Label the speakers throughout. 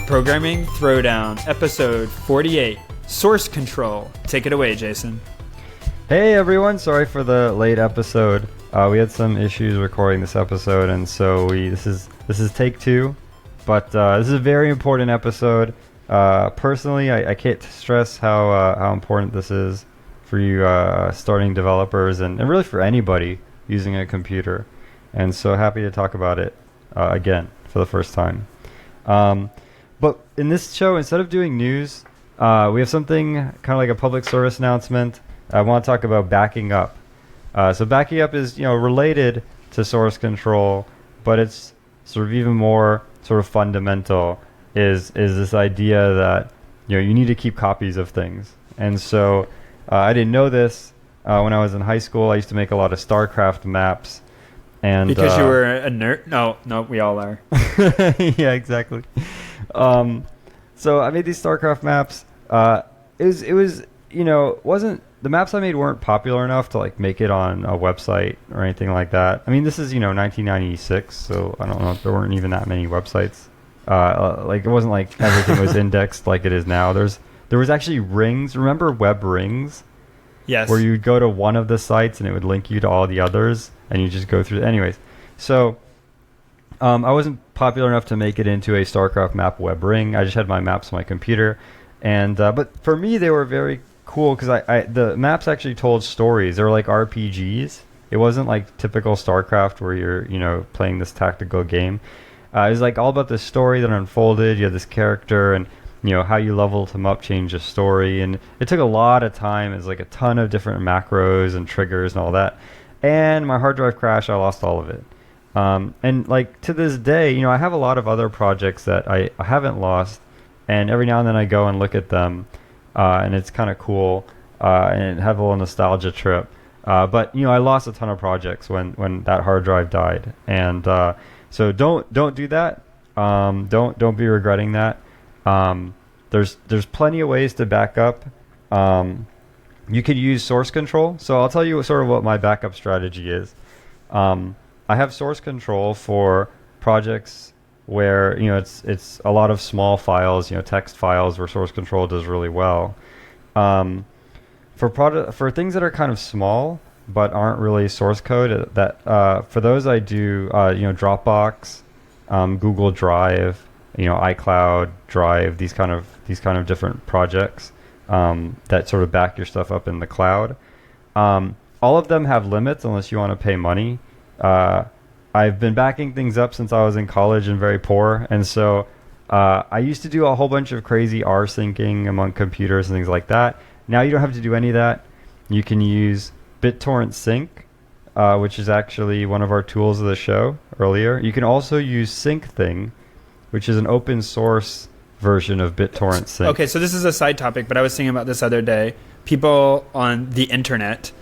Speaker 1: Programming Throwdown, episode 48, Source Control. Take it away, Jason.
Speaker 2: Hey everyone, sorry for the late episode. We had some issues recording this episode, and so this is take two. But this is a very important episode. Personally, I can't stress how important this is for you starting developers and really for anybody using a computer. And so happy to talk about it again for the first time. But in this show, instead of doing news, we have something kind of like a public service announcement. I want to talk about backing up. So backing up is related to source control, but it's sort of even more sort of fundamental. Is this idea that you need to keep copies of things. And so I didn't know this when I was in high school. I used to make a lot of StarCraft maps. And
Speaker 1: because you were a nerd? No, we all are.
Speaker 2: Yeah, exactly. So I made these StarCraft maps. Wasn't the maps I made weren't popular enough to like make it on a website or anything like that. I mean, this is 1996, so I don't know if there weren't even that many websites. Like it wasn't like everything was indexed like it is now. There was actually rings. Remember web rings?
Speaker 1: Yes.
Speaker 2: Where you'd go to one of the sites and it would link you to all the others, and you just go through. Anyways, so I wasn't popular enough to make it into a StarCraft map web ring. I just had my maps on my computer, and but for me they were very cool because the maps actually told stories. They were like RPGs. It wasn't like typical StarCraft where you're playing this tactical game. It was like all about the story that unfolded. You had this character, and how you leveled him up changed the story, and it took a lot of time. It's like a ton of different macros and triggers and all that. And my hard drive crashed. I lost all of it. And like to this day, I have a lot of other projects that I haven't lost, and every now and then I go and look at them, and it's kind of cool, and have a little nostalgia trip. But I lost a ton of projects when that hard drive died, and so don't do that. Don't be regretting that. There's plenty of ways to back up. You could use source control. So I'll tell you sort of what my backup strategy is. I have source control for projects where it's a lot of small files, text files, where source control does really well. For things that are kind of small but aren't really source code, that for those I do Dropbox, Google Drive, iCloud Drive, these kind of different projects that sort of back your stuff up in the cloud. All of them have limits unless you want to pay money. I've been backing things up since I was in college and very poor, and so I used to do a whole bunch of crazy R-syncing among computers and things like that. Now you don't have to do any of that. You can use BitTorrent Sync, which is actually one of our tools of the show earlier. You can also use SyncThing, which is an open source version of BitTorrent Sync.
Speaker 1: Okay, so this is a side topic, but I was thinking about this other day. People on the internet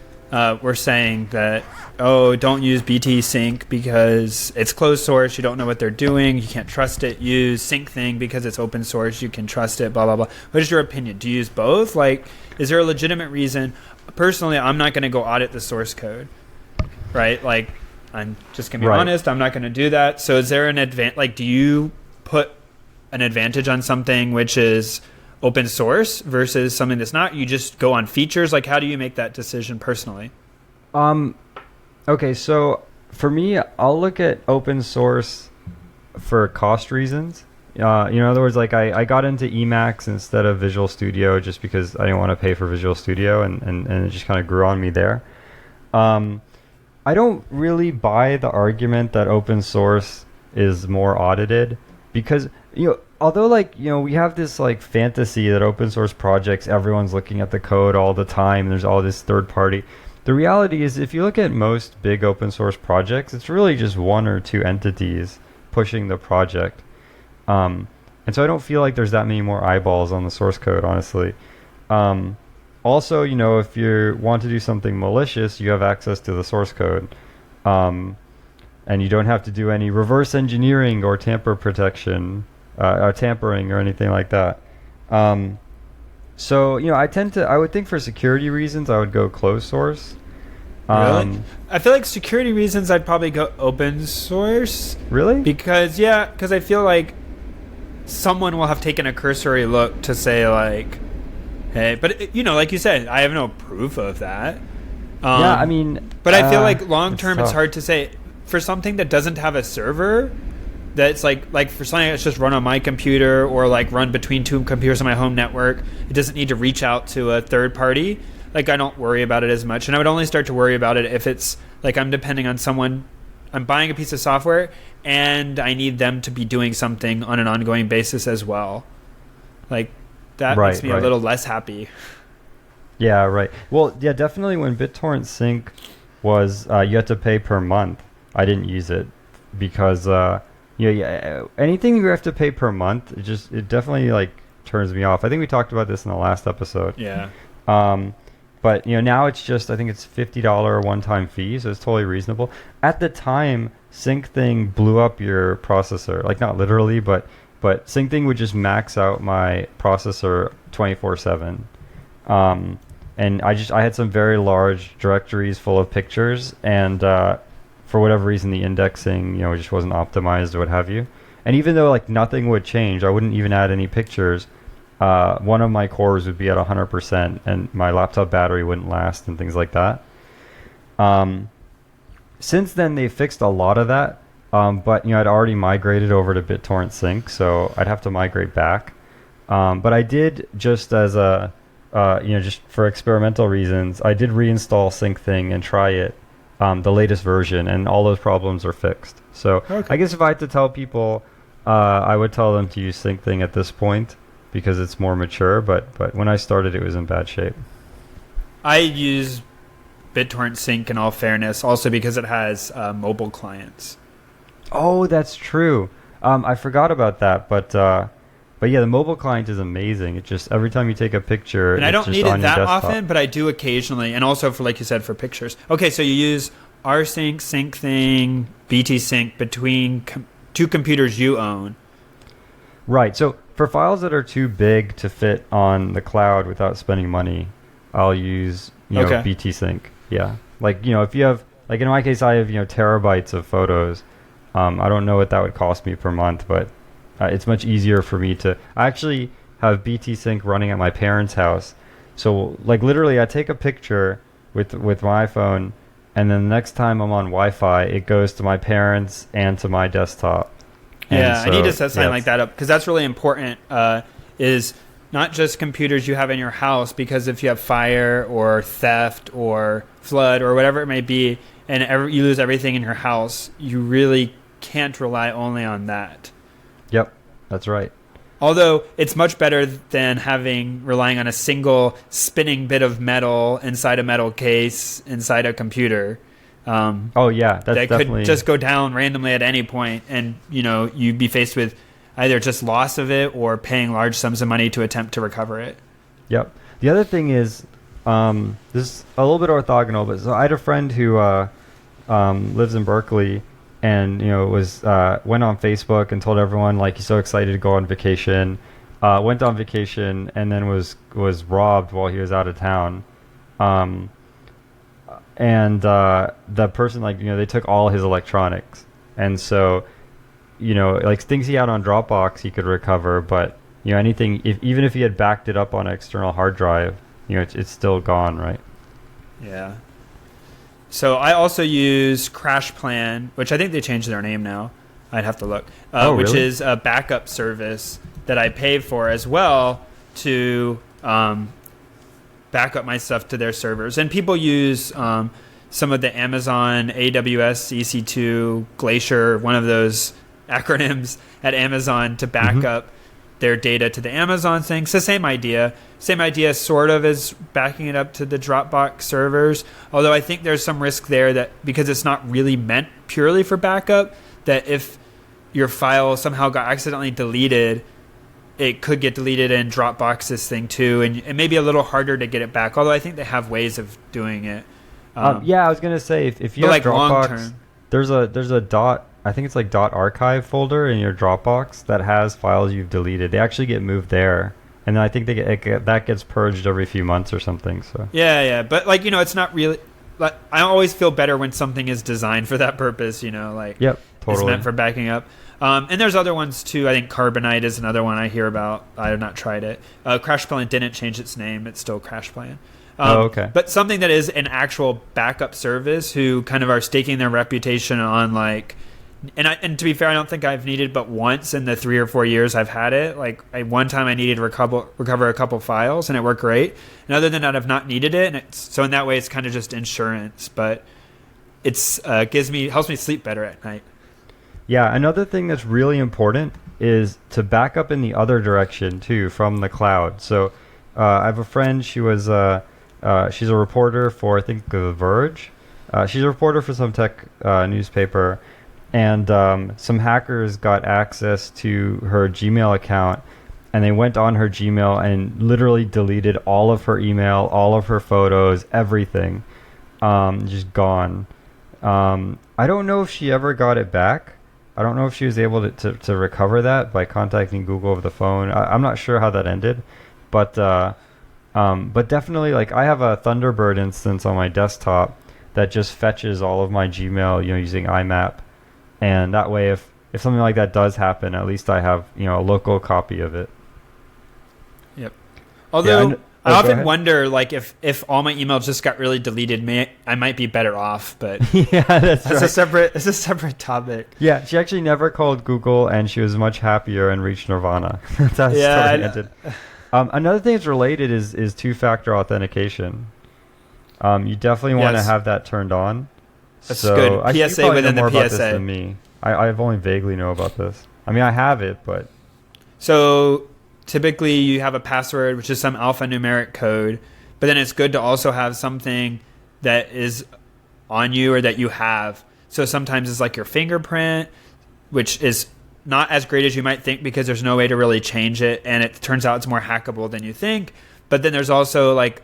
Speaker 1: were saying that, don't use BT Sync because it's closed source. You don't know what they're doing. You can't trust it. Use SyncThing because it's open source. You can trust it, blah, blah, blah. What is your opinion? Do you use both? Like, is there a legitimate reason? Personally, I'm not going to go audit the source code, right? Like, I'm just going to be honest. I'm not going to do that. So is there an advantage? Like, do you put an advantage on something which is open source versus something that's not? You just go on features? Like, how do you make that decision personally?
Speaker 2: Okay, so for me, I'll look at open source for cost reasons. In other words, like I got into Emacs instead of Visual Studio just because I didn't want to pay for Visual Studio, and it just kind of grew on me there. I don't really buy the argument that open source is more audited because, although we have this like fantasy that open source projects, everyone's looking at the code all the time, there's all this third party. The reality is, if you look at most big open source projects, it's really just one or two entities pushing the project. And so I don't feel like there's that many more eyeballs on the source code, honestly. Also, if you want to do something malicious, you have access to the source code. And you don't have to do any reverse engineering or tamper protection, or tampering or anything like that. So, I would think for security reasons, I would go closed source.
Speaker 1: Really? I feel like security reasons, I'd probably go open source.
Speaker 2: Really?
Speaker 1: Because I feel like someone will have taken a cursory look to say like, hey, but like you said, I have no proof of that.
Speaker 2: Yeah, I mean,
Speaker 1: but I feel like long term, it's
Speaker 2: tough.
Speaker 1: hard to say for something that doesn't have a server. That's like for something that's just run on my computer or like run between two computers on my home network. It doesn't need to reach out to a third party. Like I don't worry about it as much, and I would only start to worry about it if it's like I'm depending on someone. I'm buying a piece of software, and I need them to be doing something on an ongoing basis as well. Like that makes me a little less happy.
Speaker 2: Yeah, right. Well, yeah, definitely when BitTorrent Sync was you had to pay per month. I didn't use it because anything you have to pay per month, it definitely like turns me off. I think we talked about this in the last episode.
Speaker 1: Yeah.
Speaker 2: But now it's just, I think it's $50 one-time fee, so it's totally reasonable. At the time, SyncThing blew up your processor, like not literally, but SyncThing would just max out my processor 24/7. And I had some very large directories full of pictures, and for whatever reason the indexing just wasn't optimized or what have you. And even though like nothing would change, I wouldn't even add any pictures. One of my cores would be at 100%, and my laptop battery wouldn't last, and things like that. Since then, they fixed a lot of that, but I'd already migrated over to BitTorrent Sync, so I'd have to migrate back. But I did, just as just for experimental reasons, I did reinstall SyncThing and try it, the latest version, and all those problems are fixed. So okay. I guess if I had to tell people, I would tell them to use SyncThing at this point, because it's more mature, but when I started, it was in bad shape. I
Speaker 1: use BitTorrent Sync in all fairness, also because it has mobile clients.
Speaker 2: Oh, that's true. I forgot about that, but yeah, the mobile client is amazing. It just every time you take a picture,
Speaker 1: and I don't need it that often, but I do occasionally, and also for like you said for pictures. Okay, so you use rsync, SyncThing, BT Sync between two computers you own.
Speaker 2: Right. So for files that are too big to fit on the cloud without spending money, I'll use BT Sync. Yeah. Like if you have, like in my case, I have terabytes of photos. I don't know what that would cost me per month, but it's much easier for me to. I actually have BT Sync running at my parents' house, so like literally, I take a picture with my iPhone, and then the next time I'm on Wi-Fi, it goes to my parents and to my desktop.
Speaker 1: Yeah, so, I need to set something like that up, because that's really important, is not just computers you have in your house, because if you have fire or theft or flood or whatever it may be, and you lose everything in your house, you really can't rely only on that.
Speaker 2: Yep, that's right.
Speaker 1: Although it's much better than relying on a single spinning bit of metal inside a metal case inside a computer.
Speaker 2: Oh yeah, that's
Speaker 1: that
Speaker 2: definitely
Speaker 1: could just go down randomly at any point, and you'd be faced with either just loss of it or paying large sums of money to attempt to recover it.
Speaker 2: Yep. The other thing is, this is a little bit orthogonal, but so I had a friend who lives in Berkeley, and went on Facebook and told everyone like he's so excited to go on vacation. Went on vacation and then was robbed while he was out of town. And the person they took all his electronics, and so like things he had on Dropbox he could recover, but anything even if he had backed it up on an external hard drive, it's still gone, right?
Speaker 1: Yeah. So I also use CrashPlan, which I think they changed their name now. I'd have to look. Which
Speaker 2: really?
Speaker 1: is a backup service that I pay for as well to back up my stuff to their servers. And people use some of the Amazon AWS EC2 Glacier, one of those acronyms at Amazon, to back up their data to the Amazon thing. So same idea sort of as backing it up to the Dropbox servers. Although I think there's some risk there that because it's not really meant purely for backup, that if your file somehow got accidentally deleted, it could get deleted in Dropbox's thing too, and it may be a little harder to get it back. Although I think they have ways of doing it.
Speaker 2: Yeah, I was gonna say if you have like Dropbox, there's a dot. I think it's like .archive folder in your Dropbox that has files you've deleted. They actually get moved there, and then I think that gets purged every few months or something. So
Speaker 1: yeah, but it's not really. Like, I always feel better when something is designed for that purpose.
Speaker 2: Yep, totally.
Speaker 1: It's meant for backing up. And there's other ones too. I think Carbonite is another one I hear about. I have not tried it. CrashPlan didn't change its name. It's still CrashPlan.
Speaker 2: Okay.
Speaker 1: But something that is an actual backup service who kind of are staking their reputation on like, and to be fair, I don't think I've needed but once in the 3 or 4 years I've had it. Like one time I needed to recover a couple files and it worked great. And other than that, I've not needed it. And so in that way, it's kind of just insurance, but it's helps me sleep better at night.
Speaker 2: Yeah, another thing that's really important is to back up in the other direction too from the cloud. So I have a friend. She's a reporter for I think The Verge. She's a reporter for some tech newspaper, and some hackers got access to her Gmail account, and they went on her Gmail and literally deleted all of her email, all of her photos, everything, just gone. I don't know if she ever got it back. I don't know if she was able to recover that by contacting Google over the phone. I'm not sure how that ended, but definitely, like, I have a Thunderbird instance on my desktop that just fetches all of my Gmail, using IMAP, and that way, if something like that does happen, at least I have a local copy of it.
Speaker 1: Yep. Although I often
Speaker 2: wonder,
Speaker 1: like, if all my emails just got really deleted, I might be better off. But
Speaker 2: yeah, that's right.
Speaker 1: It's a separate topic.
Speaker 2: Yeah, she actually never called Google, and she was much happier and reached nirvana. That's how the story ended. Another thing that's related is two-factor authentication. You definitely want to have that turned on.
Speaker 1: That's good. PSA within the PSA.
Speaker 2: About this than me. I've only vaguely know about this. I mean, I have it, but
Speaker 1: so typically you have a password, which is some alphanumeric code, but then it's good to also have something that is on you or that you have. So sometimes it's like your fingerprint, which is not as great as you might think because there's no way to really change it, and it turns out it's more hackable than you think. But then there's also like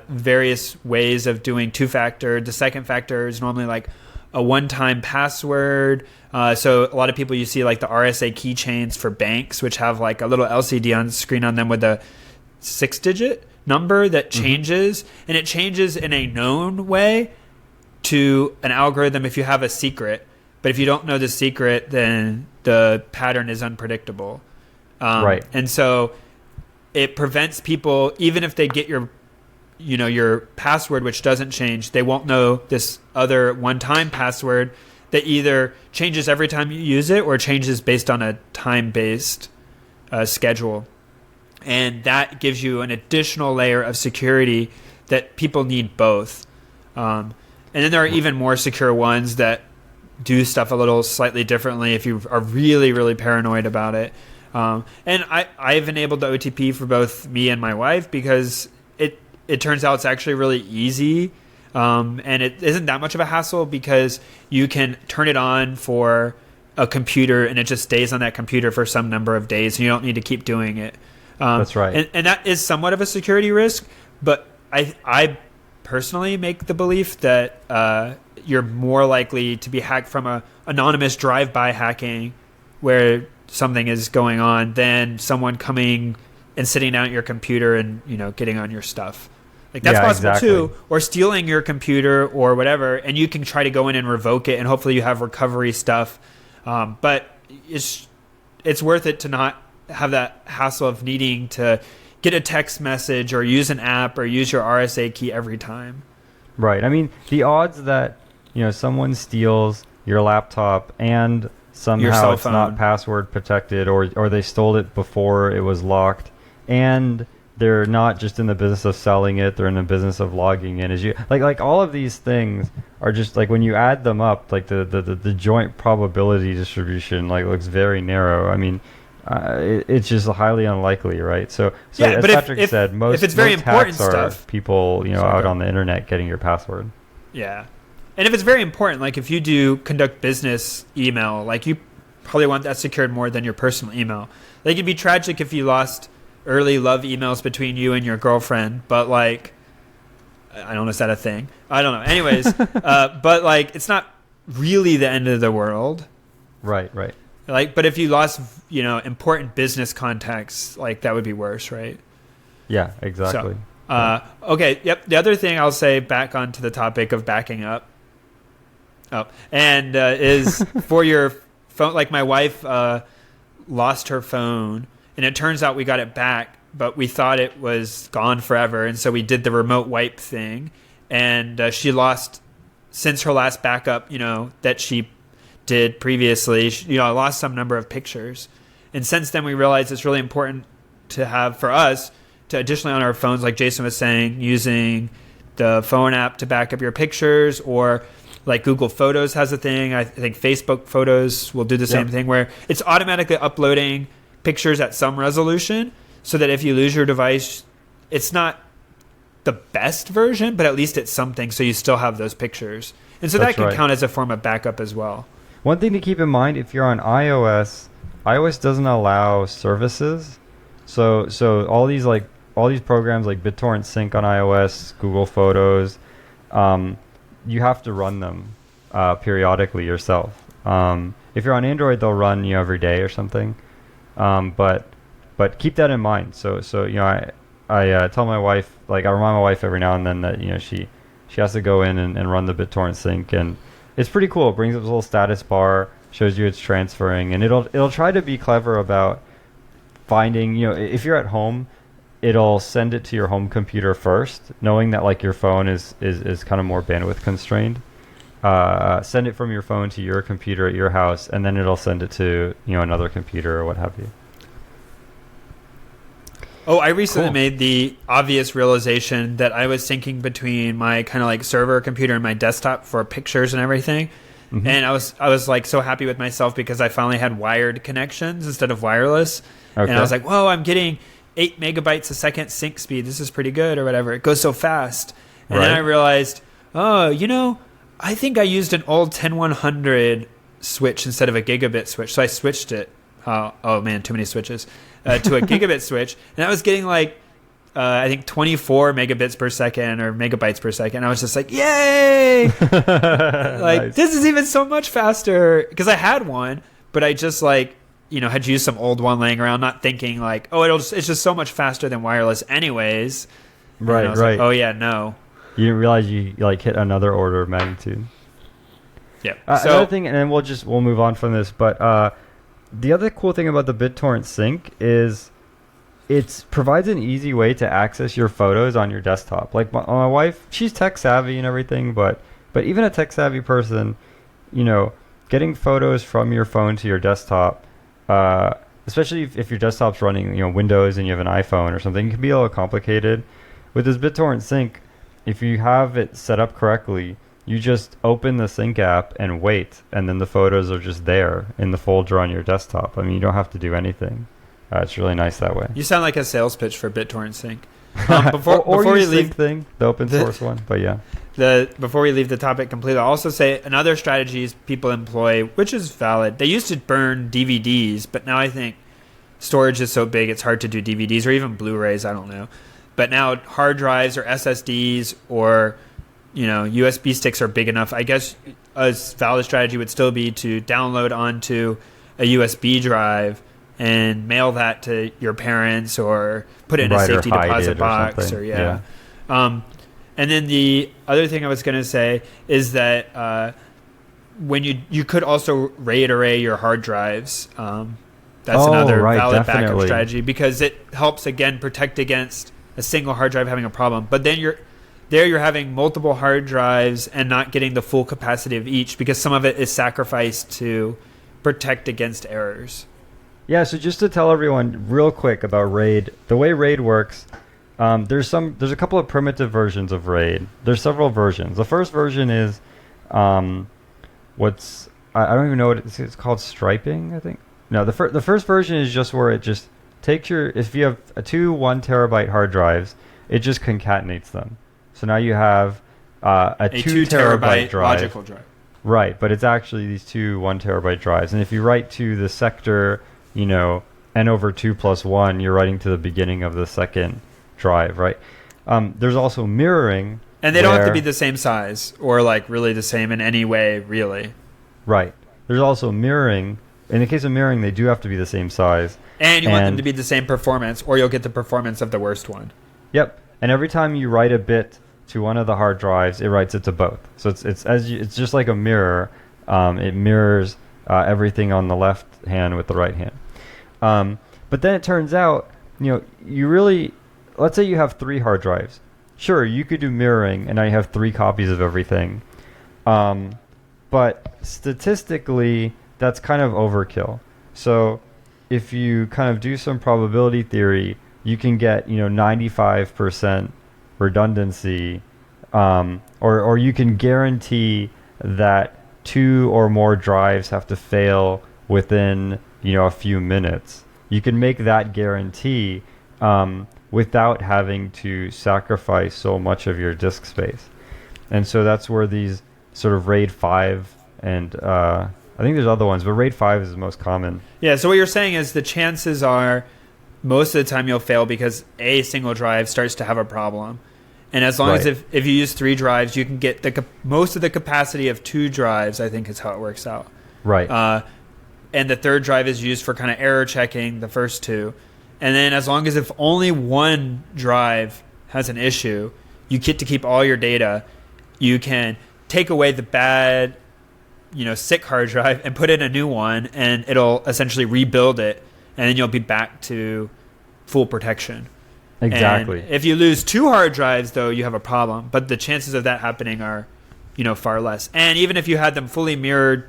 Speaker 1: various ways of doing two-factor. The second factor is normally like a one-time password. So a lot of people, you see like the RSA keychains for banks, which have like a little LCD on screen on them with a 6-digit number that changes, and it changes in a known way to an algorithm if you have a secret. But if you don't know the secret, then the pattern is unpredictable.
Speaker 2: Right.
Speaker 1: And so it prevents people, even if they get your password, which doesn't change, they won't know this other one-time password that either changes every time you use it or changes based on a time-based schedule. And that gives you an additional layer of security that people need both. And then there are even more secure ones that do stuff a little slightly differently if you are really, really paranoid about it. And I've enabled the OTP for both me and my wife because it turns out it's actually really easy. And it isn't that much of a hassle because you can turn it on for a computer and it just stays on that computer for some number of days and you don't need to keep doing it.
Speaker 2: That's right.
Speaker 1: And that is somewhat of a security risk, but I personally make the belief that you're more likely to be hacked from a anonymous drive-by hacking where something is going on than someone coming and sitting down at your computer and getting on your stuff. Like that's possible too, or stealing your computer or whatever, and you can try to go in and revoke it, and hopefully you have recovery stuff. But it's worth it to not have that hassle of needing to get a text message or use an app or use your RSA key every time.
Speaker 2: Right. I mean, the odds that someone steals your laptop and somehow it's not password protected, or they stole it before it was locked, and they're not just in the business of selling it, they're in the business of logging in. Like all of these things are just like when you add them up, like the joint probability distribution looks very narrow. I mean, it's just highly unlikely, right? So yeah, as Patrick said, most hacks are people out on the internet getting your password.
Speaker 1: Yeah, and if it's very important, like if you do conduct business email, like you probably want that secured more than your personal email. Like it'd be tragic if you lost early love emails between you and your girlfriend, but like, I don't know, is that a thing? I don't know. Anyways, but like, it's not really the end of the world.
Speaker 2: Right.
Speaker 1: Like, but if you lost, important business contacts, like that would be worse, right?
Speaker 2: Yeah, exactly.
Speaker 1: So, okay. Yep. The other thing I'll say, back onto the topic of backing up. Is for your phone, like my wife lost her phone, and it turns out we got it back, but we thought it was gone forever, and so we did the remote wipe thing, and she lost, since her last backup, that she did previously, I lost some number of pictures. And since then we realized it's really important to have, for us, to additionally on our phones, like Jason was saying, using the phone app to back up your pictures, or like Google Photos has a thing. I think Facebook Photos will do the same thing, where it's automatically uploading pictures at some resolution, so that if you lose your device, it's not the best version, but at least it's something, so you still have those pictures. And so that can count as a form of backup as well.
Speaker 2: One thing to keep in mind, if you're on iOS doesn't allow services. So all these programs like BitTorrent Sync on iOS, Google Photos, you have to run them periodically yourself. If you're on Android, they'll run every day or something. But keep that in mind. So I tell my wife, I remind my wife every now and then that she has to go in and run the BitTorrent Sync, and it's pretty cool. It brings up a little status bar, shows you it's transferring, and it'll try to be clever about finding, if you're at home, it'll send it to your home computer first, knowing that your phone is kind of more bandwidth constrained. Send it from your phone to your computer at your house, and then it'll send it to another computer or what have you.
Speaker 1: Oh, I recently made the obvious realization that I was syncing between my kind of server computer and my desktop for pictures and everything. Mm-hmm. And I was so happy with myself because I finally had wired connections instead of wireless. Okay. And I was like, whoa, I'm getting 8 megabytes a second sync speed. This is pretty good, or whatever. It goes so fast. And then I realized, I think I used an old 10100 switch instead of a gigabit switch. So I switched it. Oh man, too many switches. To a gigabit switch. And I was getting I think 24 megabits per second or megabytes per second. I was just like, yay! Nice. This is even so much faster. Because I had one, but I just had used some old one laying around, not thinking it's just so much faster than wireless anyways.
Speaker 2: Right.
Speaker 1: Oh yeah, no.
Speaker 2: You didn't realize you hit another order of magnitude.
Speaker 1: Yeah.
Speaker 2: Another thing, and then we'll move on from this, but the other cool thing about the BitTorrent Sync is it provides an easy way to access your photos on your desktop. My wife, she's tech savvy and everything, but even a tech savvy person, getting photos from your phone to your desktop, especially if your desktop's running Windows and you have an iPhone or something, it can be a little complicated. With this BitTorrent Sync, if you have it set up correctly, you just open the Sync app and wait, and then the photos are just there in the folder on your desktop. I mean, you don't have to do anything. It's really nice that way.
Speaker 1: You sound like a sales pitch for BitTorrent Sync.
Speaker 2: Before we leave the open source one, but yeah.
Speaker 1: Before we leave the topic completely, I'll also say another strategies people employ, which is valid. They used to burn DVDs, but now I think storage is so big it's hard to do DVDs or even Blu-rays. I don't know. But now hard drives or SSDs or USB sticks are big enough. I guess a valid strategy would still be to download onto a USB drive and mail that to your parents or put it in a safety deposit box or and then the other thing I was going to say is that when you could also RAID array your hard drives. That's another valid backup strategy because it helps again protect against a single hard drive having a problem. But then you're having multiple hard drives and not getting the full capacity of each because some of it is sacrificed to protect against errors.
Speaker 2: Yeah, so just to tell everyone real quick about RAID, the way RAID works, there's a couple of primitive versions of RAID. There's several versions. The first version is I don't even know what it's called, striping, I think. No, the first version is just where it just takes if you have two 1 terabyte hard drives, it just concatenates them. So now you have a 2 terabyte drive.
Speaker 1: Logical drive.
Speaker 2: Right, but it's actually these two 1 terabyte drives. And if you write to the sector, n/2 + 1, you're writing to the beginning of the second drive, right? There's also mirroring.
Speaker 1: And they don't have to be the same size or really the same in any way, really.
Speaker 2: Right. There's also mirroring. In the case of mirroring, they do have to be the same size.
Speaker 1: And you want them to be the same performance, or you'll get the performance of the worst one.
Speaker 2: Yep. And every time you write a bit to one of the hard drives, it writes it to both. So it's just like a mirror. It mirrors everything on the left hand with the right hand. But then it turns out, let's say you have 3 hard drives. Sure, you could do mirroring, and now you have 3 copies of everything. But statistically, that's kind of overkill. So if you kind of do some probability theory, you can get 95% redundancy, or you can guarantee that 2 or more drives have to fail within a few minutes. You can make that guarantee without having to sacrifice so much of your disk space. And so that's where these sort of RAID 5 and I think there's other ones, but RAID 5 is the most common.
Speaker 1: Yeah, so what you're saying is the chances are most of the time you'll fail because a single drive starts to have a problem. And as long as if you use 3 drives, you can get most of the capacity of 2 drives, I think is how it works out.
Speaker 2: Right.
Speaker 1: And the 3rd drive is used for kind of error checking the first 2. And then as long as if only 1 drive has an issue, you get to keep all your data. You can take away the bad, sick hard drive and put in a new one, and it'll essentially rebuild it, and then you'll be back to full protection.
Speaker 2: Exactly.
Speaker 1: And if you lose 2 hard drives, though, you have a problem. But the chances of that happening are, far less. And even if you had them fully mirrored,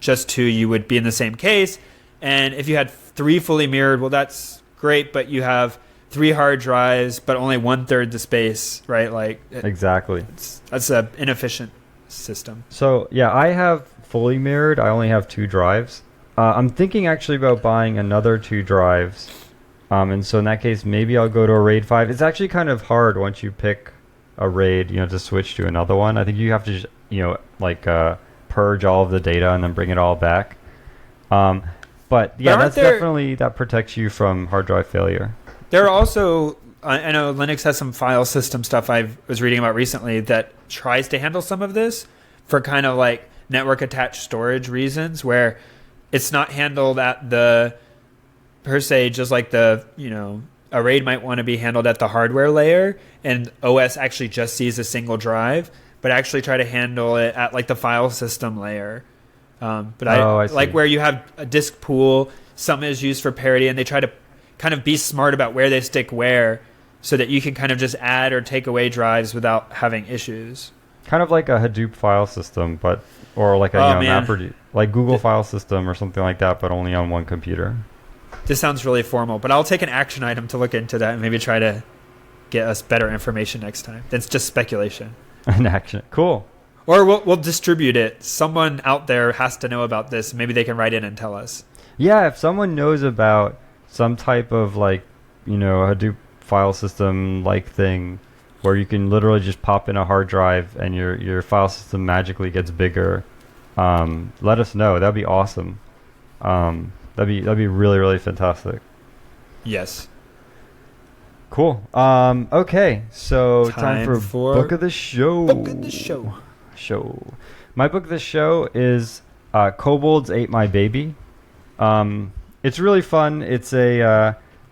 Speaker 1: just 2, you would be in the same case. And if you had 3 fully mirrored, well, that's great, but you have 3 hard drives, but only 1/3 the space, right?
Speaker 2: Exactly.
Speaker 1: That's an inefficient system.
Speaker 2: So yeah, I have fully mirrored. I only have 2 drives. I'm thinking actually about buying another 2 drives. And so in that case, maybe I'll go to a RAID 5. It's actually kind of hard once you pick a RAID, to switch to another one. I think you have to, purge all of the data and then bring it all back. But yeah, that protects you from hard drive failure.
Speaker 1: There are also, I know Linux has some file system stuff I was reading about recently that tries to handle some of this for kind of like network attached storage reasons, where it's not handled at the, per se, just like the, a RAID might want to be handled at the hardware layer, and OS actually just sees a single drive, but actually try to handle it at like the file system layer. I like where you have a disk pool, some is used for parity, and they try to kind of be smart about where they stick where, so that you can kind of just add or take away drives without having issues.
Speaker 2: Kind of like a Hadoop file system, or like a MapReduce, like Google file system or something like that, but only on one computer.
Speaker 1: This sounds really formal, but I'll take an action item to look into that and maybe try to get us better information next time. That's just speculation.
Speaker 2: An action, cool.
Speaker 1: Or we'll distribute it. Someone out there has to know about this. Maybe they can write in and tell us.
Speaker 2: Yeah, if someone knows about some type of Hadoop file system thing where you can literally just pop in a hard drive and your file system magically gets bigger, let us know. That'd be awesome. That'd be really, really fantastic.
Speaker 1: Yes.
Speaker 2: Cool. Okay, so time for book of the show.
Speaker 1: Book of the show.
Speaker 2: My book of the show is Kobolds Ate My Baby. It's really fun. It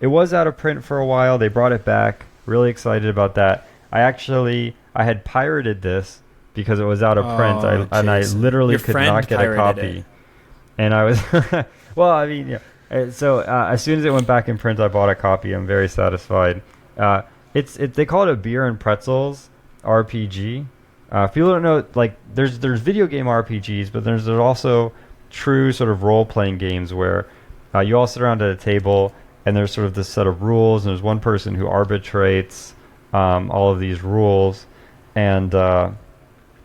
Speaker 2: was out of print for a while. They brought it back. Really excited about that. I had pirated this because it was out of print. I literally could not get a copy. And I was well, I mean, yeah. So as soon as it went back in print, I bought a copy. I'm very satisfied. They call it a beer and pretzels RPG. If people don't know, there's video game RPGs, but there's also true sort of role-playing games where you all sit around at a table and there's sort of this set of rules, and there's one person who arbitrates all of these rules, and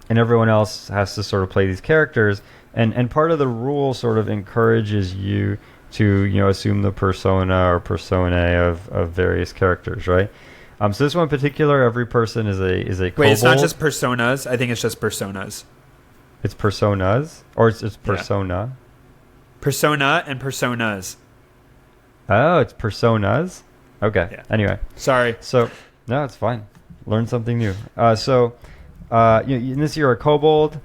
Speaker 2: everyone else has to sort of play these characters, and part of the rule sort of encourages you to assume the persona or personae of various characters, right? So this one in particular, every person is a kobold.
Speaker 1: Wait, it's not just personas. I think it's just personas. It's
Speaker 2: personas, or it's persona.
Speaker 1: Yeah. Persona and personas.
Speaker 2: Oh, it's personas. Okay. Yeah. Anyway,
Speaker 1: sorry.
Speaker 2: So no, it's fine. Learn something new. In this you're a kobold.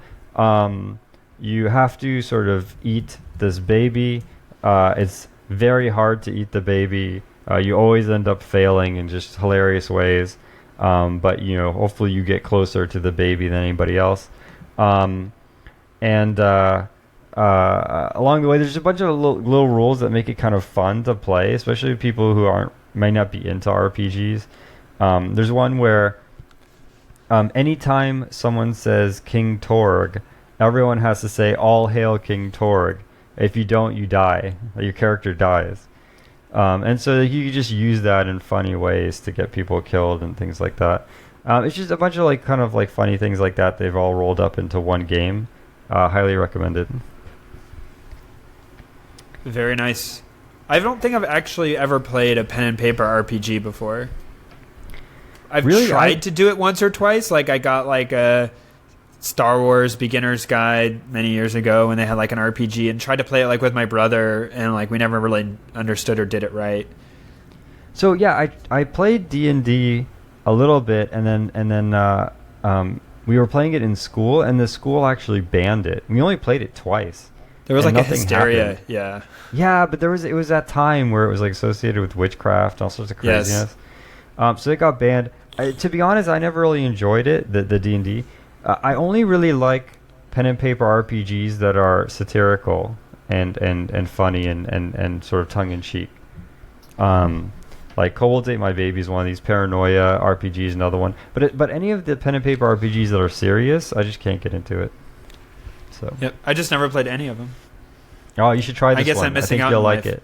Speaker 2: You have to sort of eat this baby. It's very hard to eat the baby. You always end up failing in just hilarious ways. But hopefully you get closer to the baby than anybody else. along the way, there's a bunch of little rules that make it kind of fun to play, especially people who may not be into RPGs. There's one where anytime someone says King Torg, everyone has to say "All hail King Torg." If you don't, you die. Your character dies. And so you just use that in funny ways to get people killed and things like that. It's just a bunch of kind of funny things like that. They've all rolled up into one game. Highly recommended.
Speaker 1: Very nice. I don't think I've actually ever played a pen and paper RPG before. I've tried to do it once or twice. I got a Star Wars beginner's guide many years ago when they had an RPG, and tried to play it with my brother, and we never really understood or did it right.
Speaker 2: So yeah, I played D&D a little bit, and then we were playing it in school, and the school actually banned it. We only played it twice.
Speaker 1: There was a hysteria, happened. Yeah.
Speaker 2: Yeah, but it was that time where it was associated with witchcraft, all sorts of craziness. Yes. So it got banned. To be honest, I never really enjoyed it, the D&D. I only really like pen and paper RPGs that are satirical and funny and sort of tongue-in-cheek. Kobolds Ate My Baby is one of these. Paranoia RPG is another one. But any of the pen and paper RPGs that are serious, I just can't get into it. So.
Speaker 1: Yep, I just never played any of them.
Speaker 2: Oh, you should try this one.
Speaker 1: I guess I'm missing out.
Speaker 2: I think you'll like it.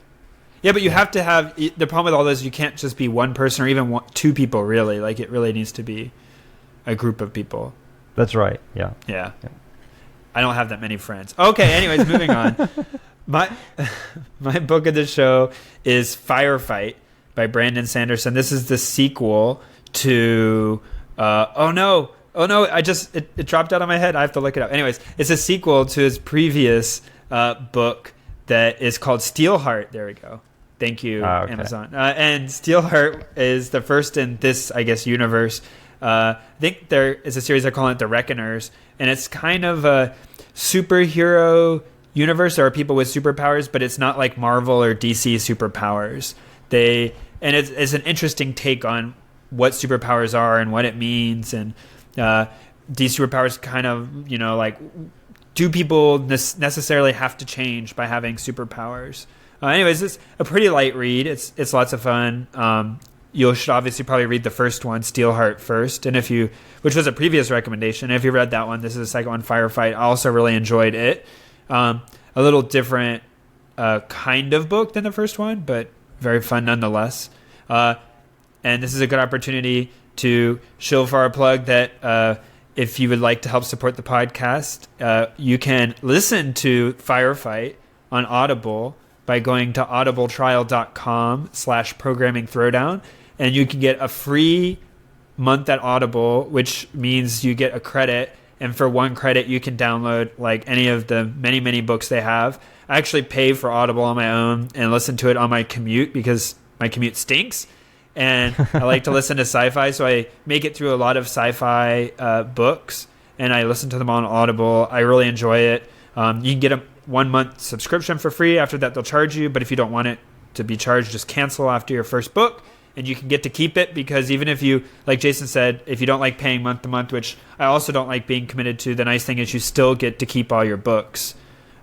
Speaker 1: Yeah, but you have to have... The problem with all those, you can't just be one person or even two people, really. It really needs to be a group of people.
Speaker 2: That's right, yeah.
Speaker 1: Yeah. I don't have that many friends. Okay, anyways, moving on. My book of the show is Firefight by Brandon Sanderson. This is the sequel to... Oh, no, it dropped out of my head. I have to look it up. Anyways, it's a sequel to his previous book that is called Steelheart. There we go. Thank you, okay. Amazon. And Steelheart is the first in this, I guess, universe. I think there is a series, they're calling it The Reckoners, and it's kind of a superhero universe. There are people with superpowers, but it's not like Marvel or DC superpowers. It's an interesting take on what superpowers are and what it means, and these superpowers kind of, do people necessarily have to change by having superpowers? Anyways, it's a pretty light read. It's lots of fun. You should obviously probably read the first one, Steelheart, first, which was a previous recommendation. If you read that one, this is the second one, Firefight. I also really enjoyed it. A little different kind of book than the first one, but very fun nonetheless. And this is a good opportunity to shill for our plug that if you would like to help support the podcast, you can listen to Firefight on Audible by going to audibletrial.com/programming throwdown, and you can get a free month at Audible, which means you get a credit, and for one credit you can download any of the many, many books they have. I actually pay for Audible on my own and listen to it on my commute because my commute stinks, and I like to listen to sci-fi, so I make it through a lot of sci-fi books, and I listen to them on Audible. I really enjoy it. You can get a 1 month subscription for free. After that, they'll charge you. But if you don't want it to be charged, just cancel after your first book, and you can get to keep it, because even if you, like Jason said, if you don't like paying month to month, which I also don't like being committed to, the nice thing is you still get to keep all your books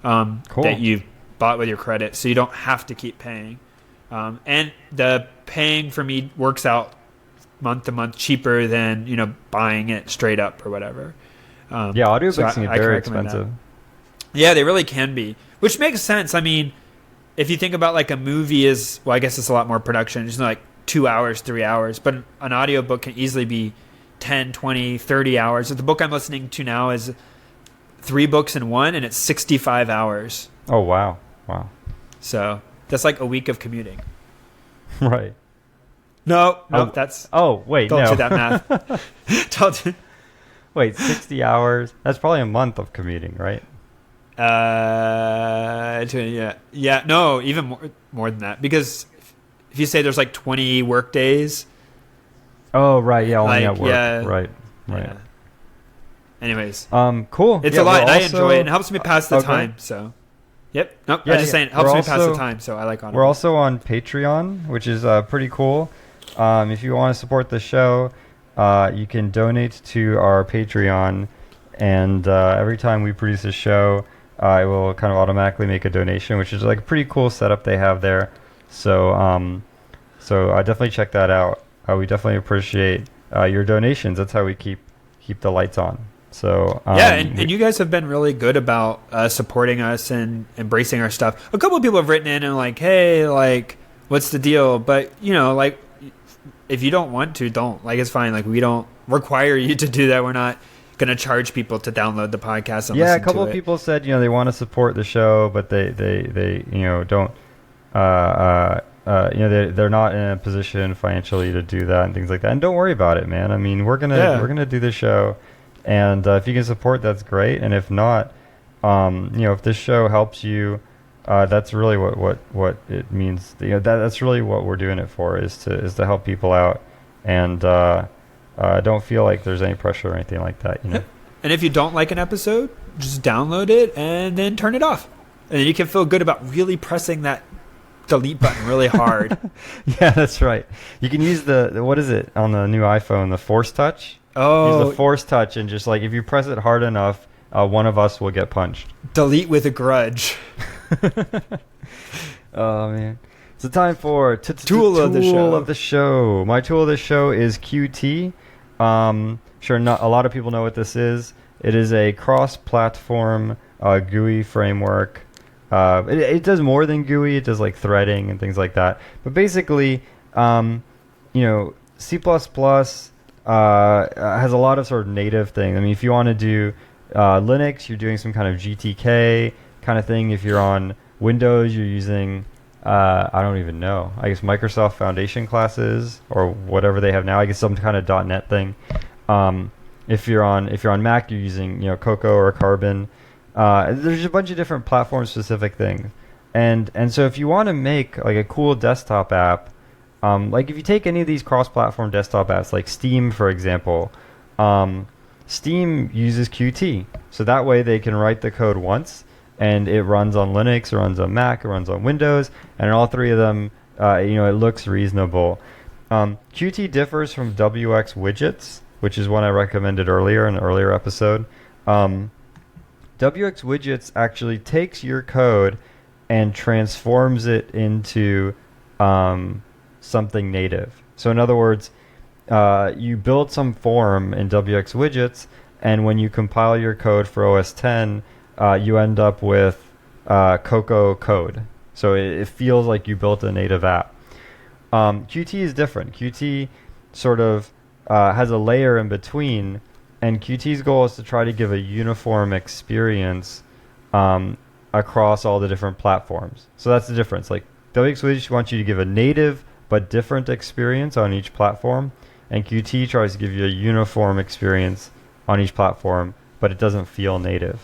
Speaker 1: that you bought with your credit, so you don't have to keep paying. And the paying for me works out month to month cheaper than buying it straight up or whatever.
Speaker 2: Audiobooks can get very expensive.
Speaker 1: Yeah, they really can be, which makes sense. I mean, if you think about a movie is, well, I guess it's a lot more production. It's 2 hours, 3 hours, but an audiobook can easily be 10, 20, 30 hours. The book I'm listening to now is 3 books in one, and it's 65 hours.
Speaker 2: Oh, wow.
Speaker 1: So that's a week of commuting.
Speaker 2: Right.
Speaker 1: No, that's...
Speaker 2: Oh, wait,
Speaker 1: don't do that math.
Speaker 2: Wait, 60 hours? That's probably a month of commuting, right?
Speaker 1: No, even more than that, because if you say there's 20 work days.
Speaker 2: Oh, right, yeah, only at work. Yeah, right.
Speaker 1: Yeah. Anyways,
Speaker 2: cool.
Speaker 1: It's a lot, and I enjoy it, and it helps me pass the time. So, yep. Nope. I'm just saying, it helps me pass the time. So I like Audible.
Speaker 2: We're also on Patreon, which is pretty cool. If you want to support the show, you can donate to our Patreon, and every time we produce a show, it will kind of automatically make a donation, which is like a pretty cool setup they have there. So so I definitely check that out. We definitely appreciate your donations. That's how we keep the lights on. So
Speaker 1: and you guys have been really good about supporting us and embracing our stuff. A couple of people have written in and like, hey, like, what's the deal? But like, if you don't want to, don't. Like, it's fine. Like, we don't require you to do that. We're not going to charge people to download the podcast and listen to it.
Speaker 2: Yeah, a couple of people said they want to support the show, but they don't. They're not in a position financially to do that and things like that. And don't worry about it, man. I mean, we're gonna do the show, and if you can support, that's great. And if not, if this show helps you, that's really what it means. That's really what we're doing it for, is to help people out, and don't feel like there's any pressure or anything like that.
Speaker 1: And if you don't like an episode, just download it and then turn it off, and then you can feel good about really pressing that delete button really hard.
Speaker 2: Yeah, that's right. You can use the what is it on the new iPhone, the Force Touch. Use the Force Touch, and just like if you press it hard enough, one of us will get punched.
Speaker 1: Delete with a grudge.
Speaker 2: Oh man. So time for
Speaker 1: tool of the
Speaker 2: show. My tool of the show is Qt. Sure, not a lot of people know what this is. It is a cross-platform GUI framework. It does more than GUI. It does like threading and things like that. But basically, C++ has a lot of sort of native things. I mean, if you want to do Linux, you're doing some kind of GTK kind of thing. If you're on Windows, you're using I don't even know. I guess Microsoft Foundation classes or whatever they have now. I guess some kind of .NET thing. If you're on Mac, you're using Cocoa or Carbon. There's a bunch of different platform-specific things, and so if you want to make like a cool desktop app, like if you take any of these cross-platform desktop apps, like Steam, for example, Steam uses Qt, so that way they can write the code once, and it runs on Linux, it runs on Mac, it runs on Windows, and all three of them, it looks reasonable. Qt differs from WX widgets, which is one I recommended earlier in an earlier episode. WX widgets actually takes your code and transforms it into something native. So in other words, you build some form in WX widgets, and when you compile your code for OS X, you end up with Cocoa code. So it feels like you built a native app. Qt is different. Qt sort of has a layer in between, and Qt's goal is to try to give a uniform experience across all the different platforms. So that's the difference. Like WX Widgets wants you to give a native but different experience on each platform, and Qt tries to give you a uniform experience on each platform, but it doesn't feel native.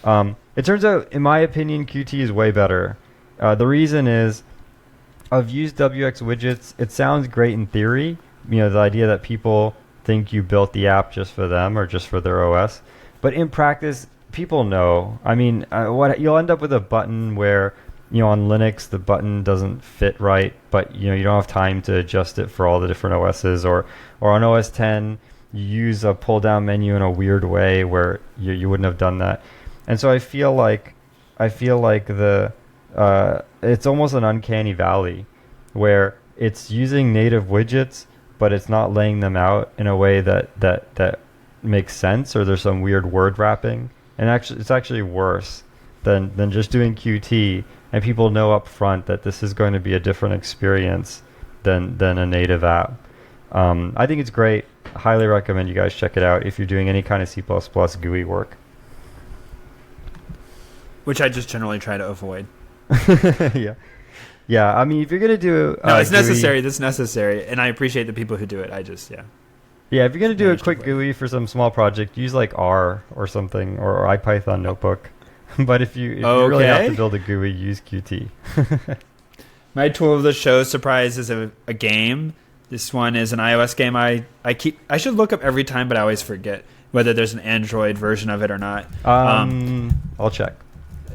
Speaker 2: It turns out, in my opinion, Qt is way better. The reason is, I've used WX Widgets. It sounds great in theory, the idea that people think you built the app just for them or just for their OS. But in practice, people know. I mean, what you'll end up with a button where, on Linux, the button doesn't fit right, but, you don't have time to adjust it for all the different OSs. Or on OS X, you use a pull-down menu in a weird way where you wouldn't have done that. And so I feel like the it's almost an uncanny valley where it's using native widgets, but it's not laying them out in a way that makes sense, or there's some weird word wrapping. And actually, it's actually worse than just doing Qt, and people know up front that this is going to be a different experience than a native app. I think it's great. I highly recommend you guys check it out if you're doing any kind of C++ GUI work.
Speaker 1: Which I just generally try to avoid.
Speaker 2: Yeah. I mean, if you're gonna do
Speaker 1: it's
Speaker 2: GUI,
Speaker 1: necessary. That's necessary, and I appreciate the people who do it.
Speaker 2: Yeah, if you're gonna do a quick GUI for some small project, use like R or something, or IPython notebook. But if you really have to build a GUI, use Qt.
Speaker 1: My tool of the show, surprise, is a game. This one is an iOS game. I should look up every time, but I always forget whether there's an Android version of it or not.
Speaker 2: I'll check.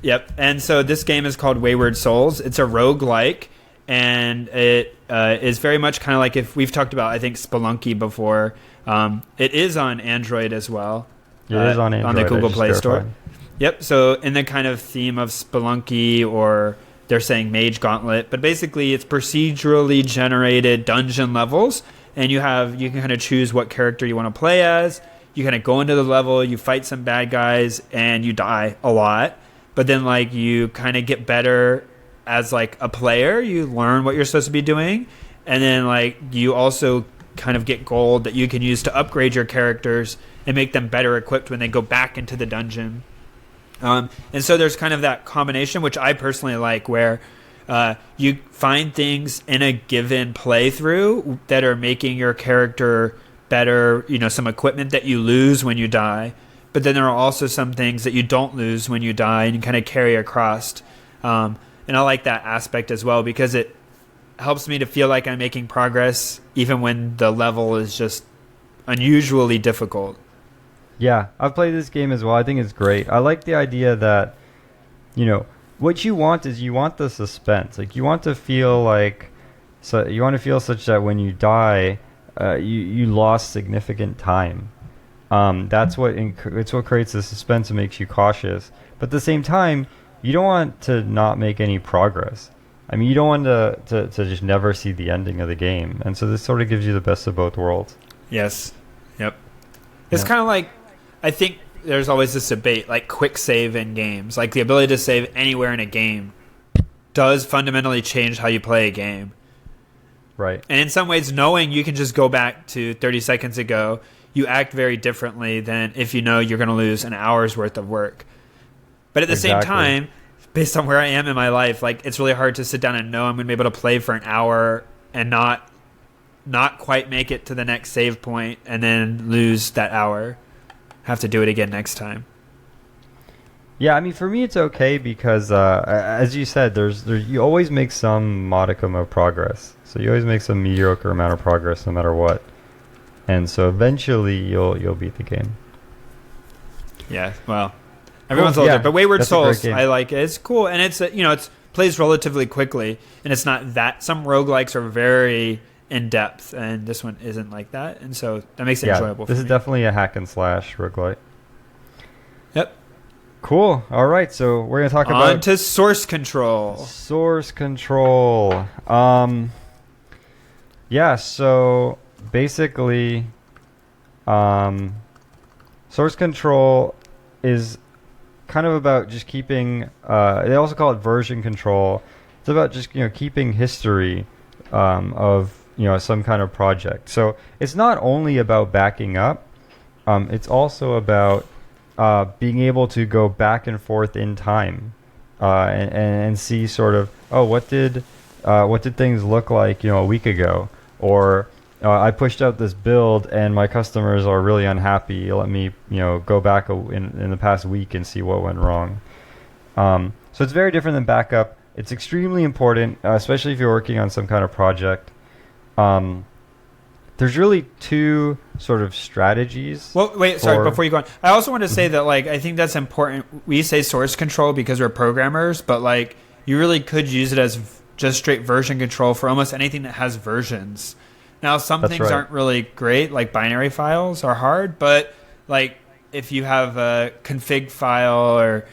Speaker 1: Yep. And so this game is called Wayward Souls. It's a roguelike, and it is very much kind of like, if we've talked about, I think, Spelunky before. It is on Android as well.
Speaker 2: It is on Android.
Speaker 1: On the Google Play Store. Yep. So in the kind of theme of Spelunky, or they're saying Mage Gauntlet, but basically it's procedurally generated dungeon levels, and you can kind of choose what character you want to play as. You kind of go into the level, you fight some bad guys, and you die a lot. But then like you kind of get better as like a player. You learn what you're supposed to be doing, and then like you also kind of get gold that you can use to upgrade your characters and make them better equipped when they go back into the dungeon. And so there's kind of that combination, which I personally like, where you find things in a given playthrough that are making your character better, some equipment that you lose when you die. But then there are also some things that you don't lose when you die and you kind of carry across. And I like that aspect as well, because it helps me to feel like I'm making progress even when the level is just unusually difficult.
Speaker 2: Yeah, I've played this game as well. I think it's great. I like the idea that, what you want is you want the suspense. Like you want to feel such that when you die, you lost significant time. It's what creates the suspense and makes you cautious. But at the same time, you don't want to not make any progress. I mean, you don't want to just never see the ending of the game. And so this sort of gives you the best of both worlds.
Speaker 1: Yes. Yep. It's kind of like, I think there's always this debate, like quick save in games. Like the ability to save anywhere in a game does fundamentally change how you play a game.
Speaker 2: Right.
Speaker 1: And in some ways, knowing you can just go back to 30 seconds ago, you act very differently than if you know you're going to lose an hour's worth of work. But at the same time, based on where I am in my life, like it's really hard to sit down and know I'm going to be able to play for an hour and not quite make it to the next save point and then lose that hour. Have to do it again next time.
Speaker 2: Yeah, I mean, for me, it's okay because, as you said, you always make some modicum of progress. So you always make some mediocre amount of progress no matter what. And so eventually you'll beat the game.
Speaker 1: Yeah, well, everyone's older, but Wayward Souls, I like it. It's cool, and it plays relatively quickly, and it's not that. Some roguelikes are very in depth, and this one isn't like that, and so that makes it enjoyable.
Speaker 2: This is definitely a hack and slash roguelite.
Speaker 1: Yep.
Speaker 2: Cool. All right, so we're gonna talk about
Speaker 1: on to source control.
Speaker 2: Source control. Yeah. So basically, source control is kind of about just keeping. They also call it version control. It's about just keeping history of some kind of project. So it's not only about backing up, it's also about being able to go back and forth in time and see sort of, what did things look like a week ago, or I pushed out this build and my customers are really unhappy. Let me go back in the past week and see what went wrong. So it's very different than backup. It's extremely important, especially if you're working on some kind of project. There's really two sort of strategies.
Speaker 1: Well, wait, sorry, before you go on. I also want to say that, I think that's important. We say source control because we're programmers, but, you really could use it as just straight version control for almost anything that has versions. Now, some things aren't really great, like binary files are hard, but, if you have a config file or...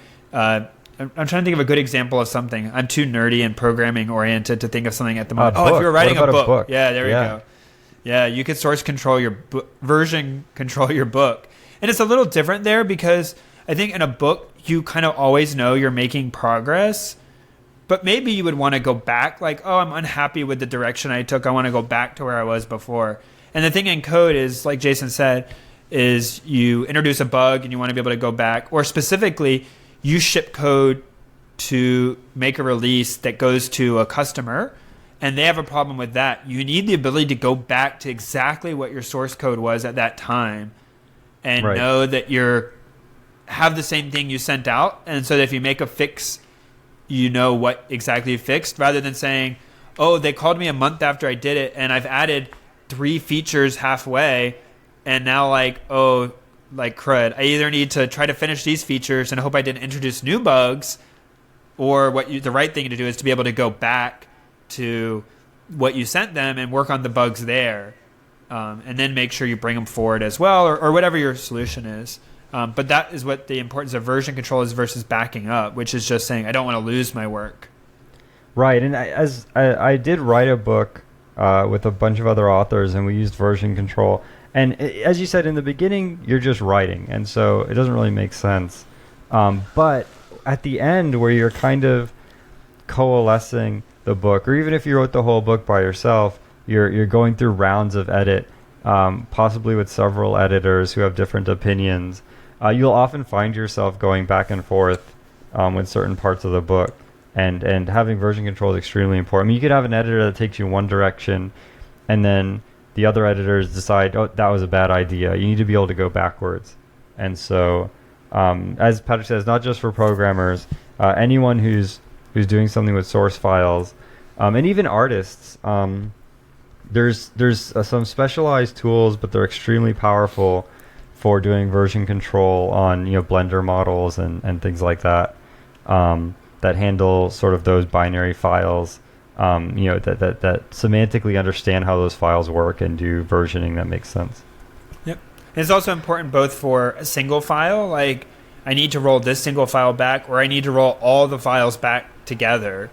Speaker 1: I'm trying to think of a good example of something. I'm too nerdy and programming oriented to think of something at the moment. If you're writing a book. Yeah, there you go. Yeah, you could source control your version control your book. And it's a little different there because I think in a book, you kind of always know you're making progress. But maybe you would want to go back, I'm unhappy with the direction I took. I want to go back to where I was before. And the thing in code is, like Jason said, is you introduce a bug and you want to be able to go back. Or specifically, you ship code to make a release that goes to a customer and they have a problem with that. You need the ability to go back to exactly what your source code was at that time and know that have the same thing you sent out. And so that if you make a fix, you know what exactly you fixed, rather than saying, they called me a month after I did it and I've added 3 features halfway and now crud. I either need to try to finish these features and hope I didn't introduce new bugs, or the right thing to do is to be able to go back to what you sent them and work on the bugs there, and then make sure you bring them forward as well, or whatever your solution is. But that is what the importance of version control is versus backing up, which is just saying I don't want to lose my work.
Speaker 2: Right, and I did write a book with a bunch of other authors, and we used version control. And as you said in the beginning, you're just writing, and so it doesn't really make sense. But at the end, where you're kind of coalescing the book, or even if you wrote the whole book by yourself, you're going through rounds of edit, possibly with several editors who have different opinions. You'll often find yourself going back and forth with certain parts of the book. And having version control is extremely important. I mean, you could have an editor that takes you one direction, and then the other editors decide, oh, that was a bad idea. You need to be able to go backwards. And so, as Patrick says, not just for programmers, anyone who's doing something with source files, and even artists, there's some specialized tools, but they're extremely powerful for doing version control on Blender models and things like that. That handle sort of those binary files, that semantically understand how those files work and do versioning that makes sense.
Speaker 1: Yep. And it's also important both for a single file, like I need to roll this single file back, or I need to roll all the files back together,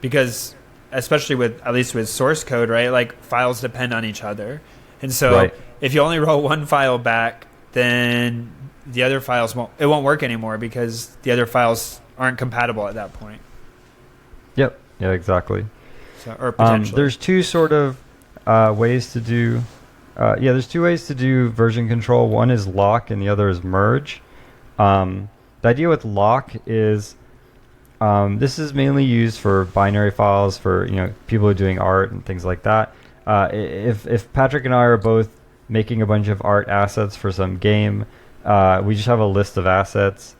Speaker 1: because especially at least with source code, right? Like files depend on each other. And so if you only roll one file back, then the other files won't work anymore because the other files aren't compatible at that point.
Speaker 2: Yep. Yeah, exactly.
Speaker 1: So, or potentially.
Speaker 2: There's two sort of ways to do. There's two ways to do version control. One is lock, and the other is merge. The idea with lock is this is mainly used for binary files for people who are doing art and things like that. If Patrick and I are both making a bunch of art assets for some game, we just have a list of assets.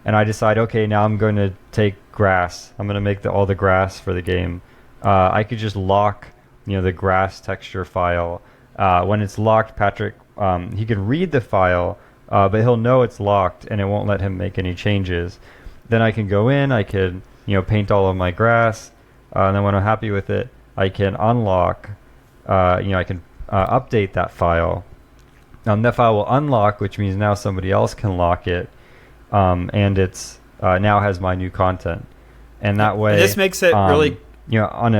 Speaker 2: And I decide, okay, now I'm going to take grass. I'm going to make all the grass for the game. I could just lock, the grass texture file. When it's locked, Patrick, he can read the file, but he'll know it's locked, and it won't let him make any changes. Then I can go in, I can, paint all of my grass, and then when I'm happy with it, I can unlock. I can update that file. That file will unlock, which means now somebody else can lock it. And it's now has my new content, and that way
Speaker 1: this makes it really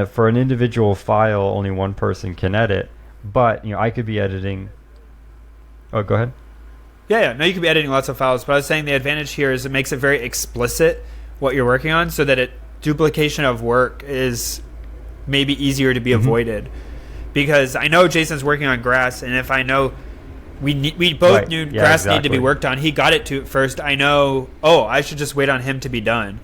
Speaker 2: for an individual file only one person can edit, but I could be editing. Oh, go ahead.
Speaker 1: No, you could be editing lots of files, but I was saying the advantage here is it makes it very explicit what you're working on, so that duplication of work is maybe easier to be avoided, because I know Jason's working on grass, and if I know we both knew grass needed to be worked on. He got it to first. I know, I should just wait on him to be done.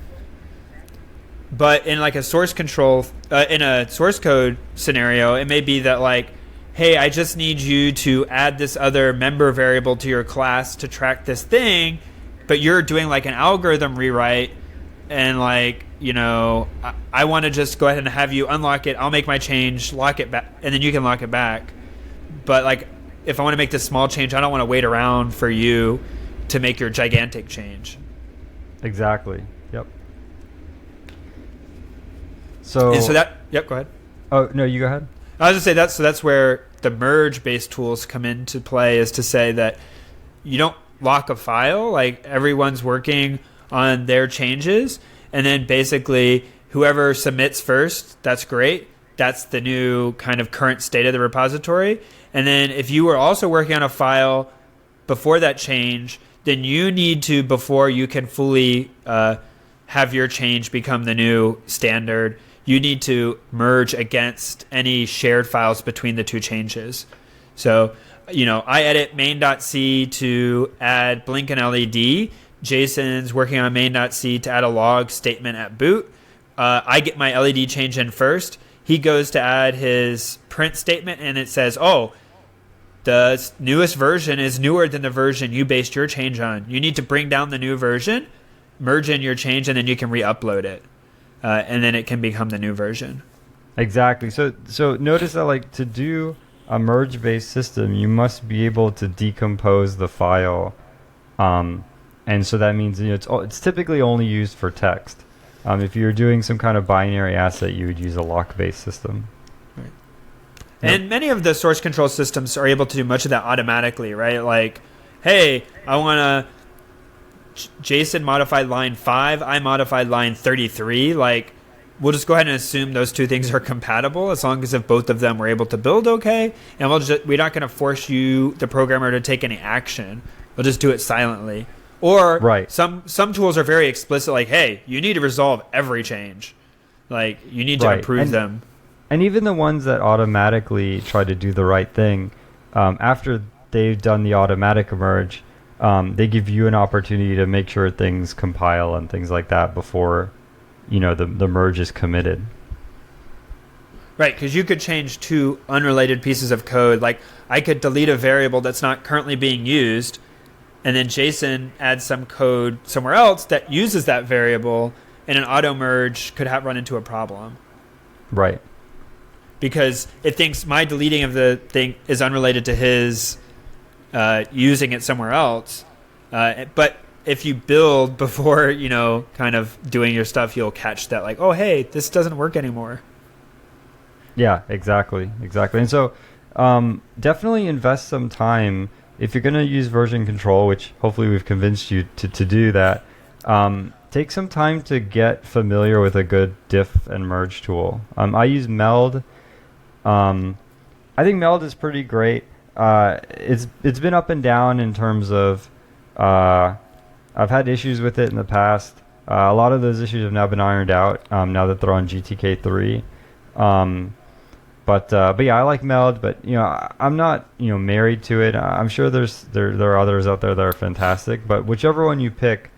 Speaker 1: But in like a source control, in a source code scenario, it may be that like, hey, I just need you to add this other member variable to your class to track this thing, but you're doing like an algorithm rewrite, and like, I want to just go ahead and have you unlock it. I'll make my change, lock it back, and then you can lock it back. But like, if I want to make this small change, I don't want to wait around for you to make your gigantic change.
Speaker 2: Exactly. Yep.
Speaker 1: Go ahead.
Speaker 2: Oh, no, you go ahead.
Speaker 1: I was going to say that's where the merge-based tools come into play, is to say that you don't lock a file, like everyone's working on their changes, and then basically whoever submits first, that's great. That's the new kind of current state of the repository. And then if you were also working on a file before that change, then you need to, before you can fully have your change become the new standard, you need to merge against any shared files between the two changes. So, I edit main.c to add blink and LED. Jason's working on main.c to add a log statement at boot. I get my LED change in first. He goes to add his print statement, and it says, the newest version is newer than the version you based your change on. You need to bring down the new version, merge in your change, and then you can re-upload it. And then it can become the new version.
Speaker 2: Exactly. So notice that like to do a merge-based system, you must be able to decompose the file. And so that means it's typically only used for text. If you're doing some kind of binary asset, you would use a lock-based system.
Speaker 1: And many of the source control systems are able to do much of that automatically, right? Like hey, I want to Jason modified line 5, I modified line 33, like we'll just go ahead and assume those two things are compatible as long as if both of them were able to build okay, and we're not going to force you, the programmer, to take any action. We'll just do it silently. Or
Speaker 2: Right.
Speaker 1: some tools are very explicit, like, hey, you need to resolve every change. Like, you need to
Speaker 2: Right.
Speaker 1: approve them.
Speaker 2: And even the ones that automatically try to do the right thing, after they've done the automatic merge, they give you an opportunity to make sure things compile and things like that before, the merge is committed.
Speaker 1: Right, because you could change two unrelated pieces of code. Like, I could delete a variable that's not currently being used, and then Jason adds some code somewhere else that uses that variable, and an auto merge could run into a problem.
Speaker 2: Right.
Speaker 1: Because it thinks my deleting of the thing is unrelated to his using it somewhere else. But if you build before, kind of doing your stuff, you'll catch that, like, oh, hey, this doesn't work anymore.
Speaker 2: Yeah, exactly. And so definitely invest some time. If you're going to use version control, which hopefully we've convinced you to do that, take some time to get familiar with a good diff and merge tool. I use Meld. I think Meld is pretty great. It's been up and down in terms of I've had issues with it in the past. A lot of those issues have now been ironed out now that they're on GTK3. But yeah, I like Meld, but I'm not married to it. I'm sure there are others out there that are fantastic, but whichever one you pick,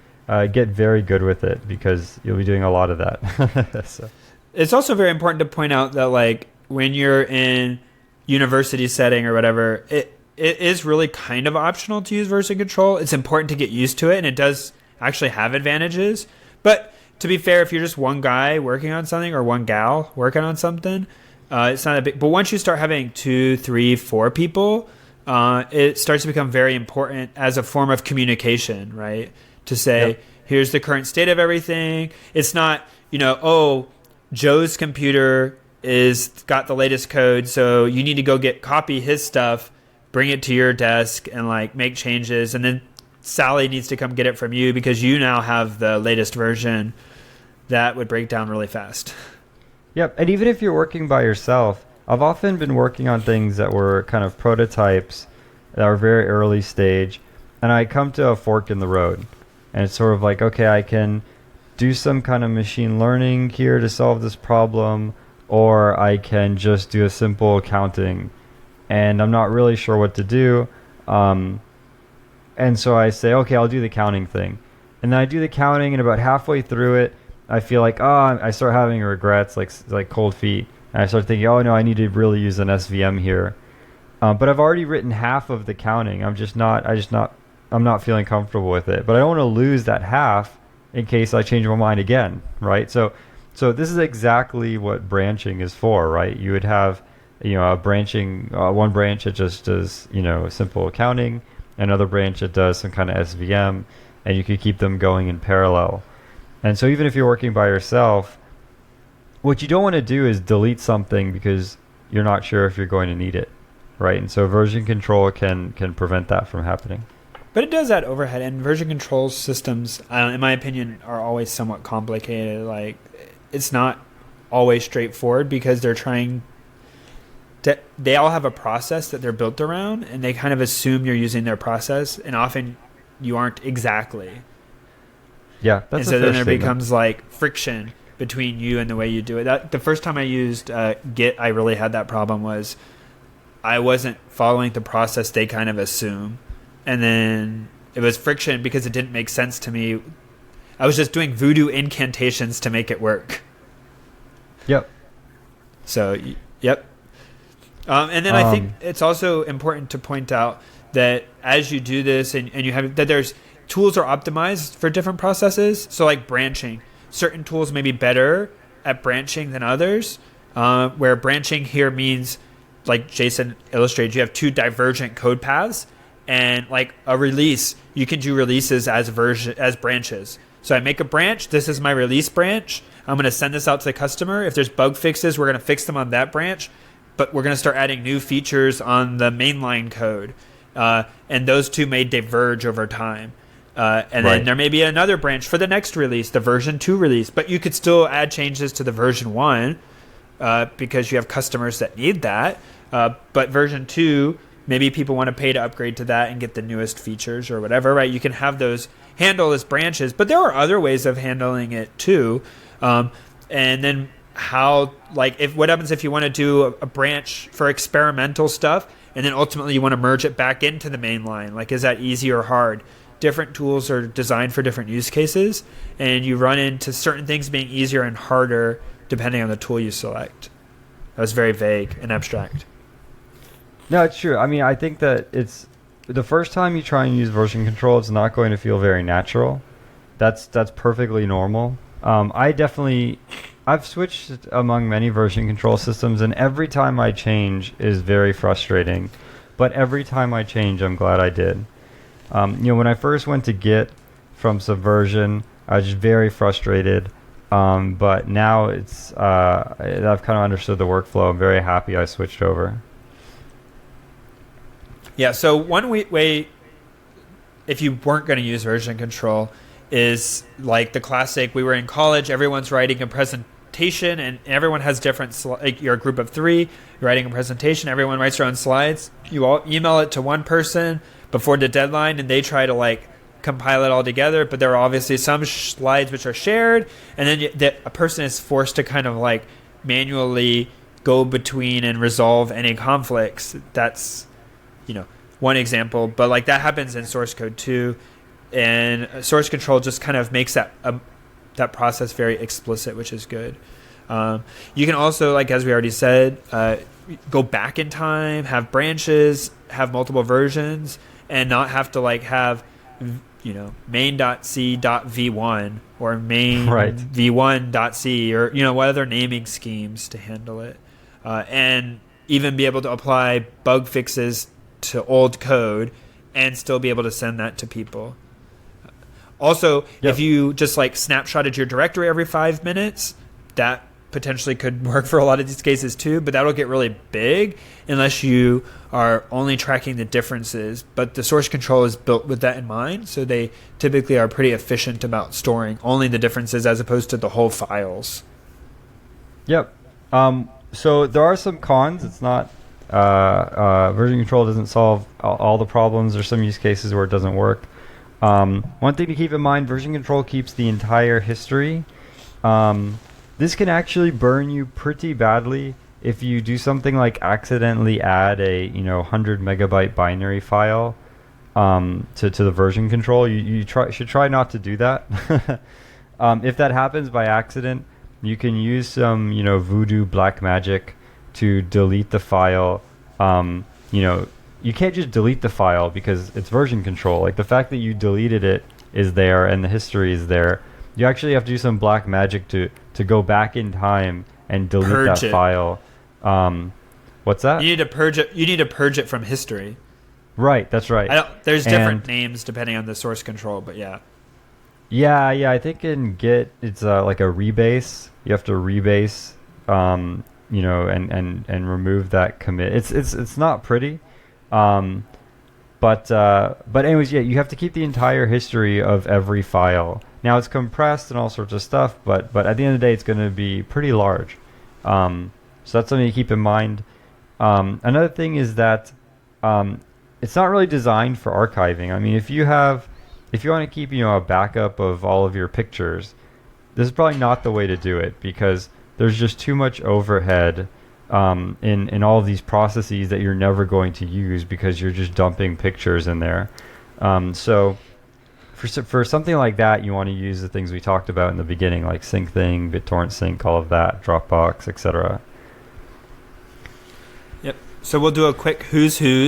Speaker 2: get very good with it because you'll be doing a lot of that. So.
Speaker 1: It's also very important to point out that, like, when you're in university setting or whatever, it is really kind of optional to use version control. It's important to get used to it, and it does actually have advantages. But to be fair, if you're just one guy working on something or one gal working on something, it's not a big. But once you start having 2, 3, 4 people, it starts to become very important as a form of communication, right? To say, yep, here's the current state of everything. It's not, oh, Joe's computer is got the latest code, so you need to go copy his stuff, bring it to your desk, and like make changes, and then Sally needs to come get it from you because you now have the latest version. That would break down really fast.
Speaker 2: Yep, and even if you're working by yourself, I've often been working on things that were kind of prototypes that were very early stage, and I come to a fork in the road, and it's sort of like, okay, I can do some kind of machine learning here to solve this problem, or I can just do a simple counting, and I'm not really sure what to do. And so I say, okay, I'll do the counting thing. And then I do the counting, and about halfway through it, I feel like, I start having regrets, like cold feet. And I start thinking, oh no, I need to really use an SVM here. But I've already written half of the counting. I'm not feeling comfortable with it. But I don't want to lose that half in case I change my mind again, right? So this is exactly what branching is for, right? You would have, a branching, one branch that just does, simple accounting, another branch that does some kind of SVM, and you could keep them going in parallel. And so even if you're working by yourself, what you don't want to do is delete something because you're not sure if you're going to need it, right? And so version control can prevent that from happening.
Speaker 1: But it does add overhead, and version control systems, in my opinion, are always somewhat complicated. Like, it's not always straightforward because they're trying to, they all have a process that they're built around, and they kind of assume you're using their process, and often you aren't exactly.
Speaker 2: Yeah, that's
Speaker 1: and so then there becomes like friction between you and the way you do it. The first time I used Git, I really had that problem. Was I wasn't following the process they kind of assume, and then it was friction because it didn't make sense to me. I was just doing voodoo incantations to make it work.
Speaker 2: Yep.
Speaker 1: So, yep. And then I think it's also important to point out that as you do this, and you have that there's tools are optimized for different processes. So like branching, certain tools may be better at branching than others, where branching here means, like Jason illustrated, you have two divergent code paths, and like a release, you can do releases as branches. So I make a branch. This is my release branch. I'm going to send this out to the customer. If there's bug fixes, we're going to fix them on that branch, but we're going to start adding new features on the mainline code. and those two may diverge over time. And
Speaker 2: Right.
Speaker 1: then there may be another branch for the next release, the version 2 release, but you could still add changes to the version 1 because you have customers that need that. But version 2, maybe people want to pay to upgrade to that and get the newest features or whatever, right? You can have those handled as branches, but there are other ways of handling it too. And then what happens if you want to do a branch for experimental stuff and then ultimately you want to merge it back into the main line? Like, is that easy or hard? Different tools are designed for different use cases, and you run into certain things being easier and harder depending on the tool you select. That was very vague and abstract.
Speaker 2: No, it's true. I mean, I think that it's the first time you try and use version control, it's not going to feel very natural. That's perfectly normal. I've switched among many version control systems, and every time I change is very frustrating. But every time I change, I'm glad I did. When I first went to Git from Subversion, I was just very frustrated. But now I've kind of understood the workflow. I'm very happy I switched over.
Speaker 1: Yeah, so one way, if you weren't going to use version control, is like the classic, we were in college, everyone's writing a presentation, and everyone has different, you're a group of 3, you're writing a presentation, everyone writes their own slides, you all email it to one person before the deadline, and they try to compile it all together, but there are obviously some slides which are shared, and then a person is forced to kind of manually go between and resolve any conflicts. That's one example, but that happens in source code too, and source control just kind of makes that process very explicit, which is good. You can also, as we already said, go back in time, have branches, have multiple versions, and not have to have main.c.v1 or main
Speaker 2: Right.
Speaker 1: v1.c or what other naming schemes to handle it, and even be able to apply bug fixes to old code and still be able to send that to people. Also,
Speaker 2: Yep.
Speaker 1: if you just snapshotted your directory every 5 minutes, that potentially could work for a lot of these cases too, but that'll get really big unless you are only tracking the differences. But the source control is built with that in mind, so they typically are pretty efficient about storing only the differences as opposed to the whole files.
Speaker 2: Yep. So there are some cons. It's not version control doesn't solve all the problems. There's some use cases where it doesn't work. One thing to keep in mind: version control keeps the entire history. This can actually burn you pretty badly if you do something like accidentally add a 100 megabyte binary file to the version control. You should try not to do that. If that happens by accident, you can use some voodoo black magic to delete the file. You can't just delete the file because it's version control. The fact that you deleted it is there and the history is there. You actually have to do some black magic to go back in time and delete that file. What's that?
Speaker 1: You need to purge it. You need to purge it from history.
Speaker 2: Right, that's right.
Speaker 1: There's different names depending on the source control, but yeah.
Speaker 2: Yeah. I think in Git it's like a rebase. You have to rebase, and remove that commit. It's not pretty. But anyways, yeah, you have to keep the entire history of every file. Now it's compressed and all sorts of stuff, but at the end of the day, it's going to be pretty large. So that's something to keep in mind. Another thing is that it's not really designed for archiving. I mean, if you want to keep a backup of all of your pictures, this is probably not the way to do it because there's just too much overhead in all of these processes that you're never going to use because you're just dumping pictures in there. So for something like that, you want to use the things we talked about in the beginning, like SyncThing, BitTorrent Sync, all of that, Dropbox, etc.
Speaker 1: Yep. So we'll do a quick who's who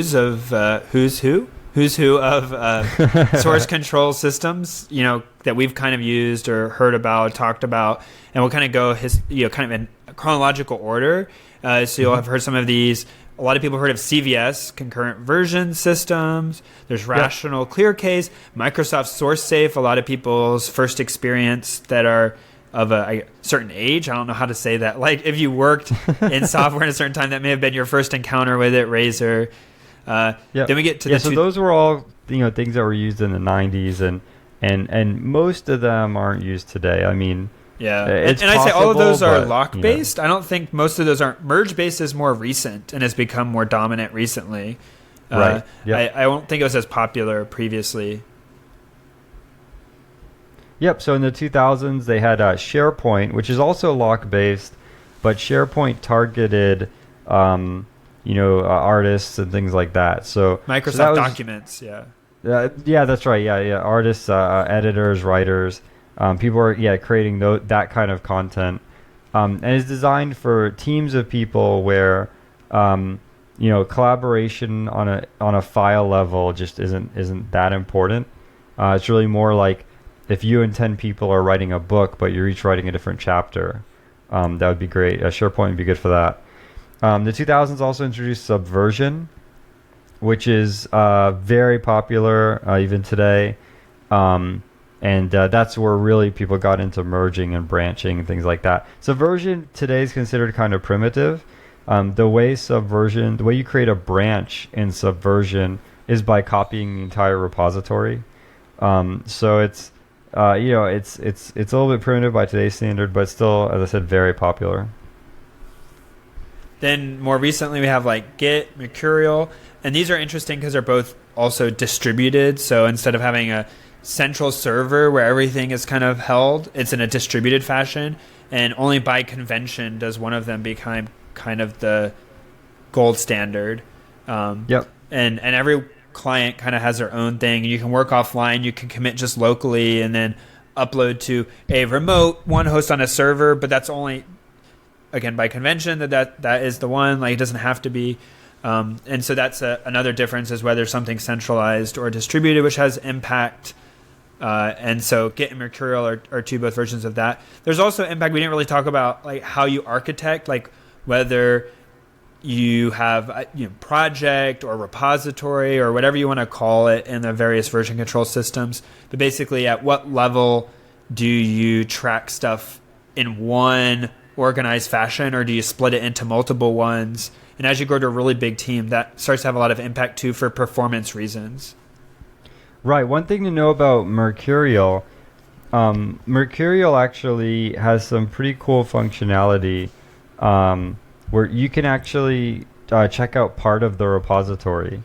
Speaker 1: of source control systems, that we've kind of used or heard about, talked about, and we'll kind of go kind of in chronological order. So you'll have heard some of these. A lot of people have heard of CVS, concurrent version systems. There's Rational Clear Case, Microsoft SourceSafe. A lot of people's first experience that are of a certain age. I don't know how to say that. If you worked in software at a certain time, that may have been your first encounter with it. Razor. Then we get to
Speaker 2: so those were all things that were used in the 90s, and most of them aren't used today. I mean,
Speaker 1: and I say all of those are lock based. I don't think most of those aren't. Merge based is more recent and has become more dominant recently. Right. I don't think it was as popular previously.
Speaker 2: Yep. So in the 2000s, they had SharePoint, which is also lock based, but SharePoint targeted, artists and things like that. So
Speaker 1: Microsoft Documents,
Speaker 2: that's right. Artists, editors, writers, people are creating that kind of content, and it's designed for teams of people where collaboration on a file level just isn't that important. It's really more like if you and 10 people are writing a book, but you're each writing a different chapter. That would be great. SharePoint would be good for that. The 2000s also introduced Subversion, which is very popular even today. And that's where really people got into merging and branching and things like that. Subversion today is considered kind of primitive. The way you create a branch in Subversion is by copying the entire repository. So it's it's a little bit primitive by today's standard, but still, as I said, very popular.
Speaker 1: Then more recently we have like Git, Mercurial, and these are interesting because they're both also distributed. So instead of having a central server where everything is kind of held, it's in a distributed fashion, and only by convention does one of them become kind of the gold standard. And every client kind of has their own thing. You can work offline, you can commit just locally, and then upload to a remote one host on a server, but that's only, again, by convention that is the one. Like, it doesn't have to be. And so that's another difference, is whether something's centralized or distributed, which has impact. And so Git and Mercurial are both versions of that. There's also impact. We didn't really talk about like how you architect, like whether you have project or repository or whatever you want to call it in the various version control systems. But basically, at what level do you track stuff in one organized fashion, or do you split it into multiple ones? And as you grow to a really big team, that starts to have a lot of impact too for performance reasons.
Speaker 2: Right. One thing to know about Mercurial, Mercurial actually has some pretty cool functionality where you can actually check out part of the repository.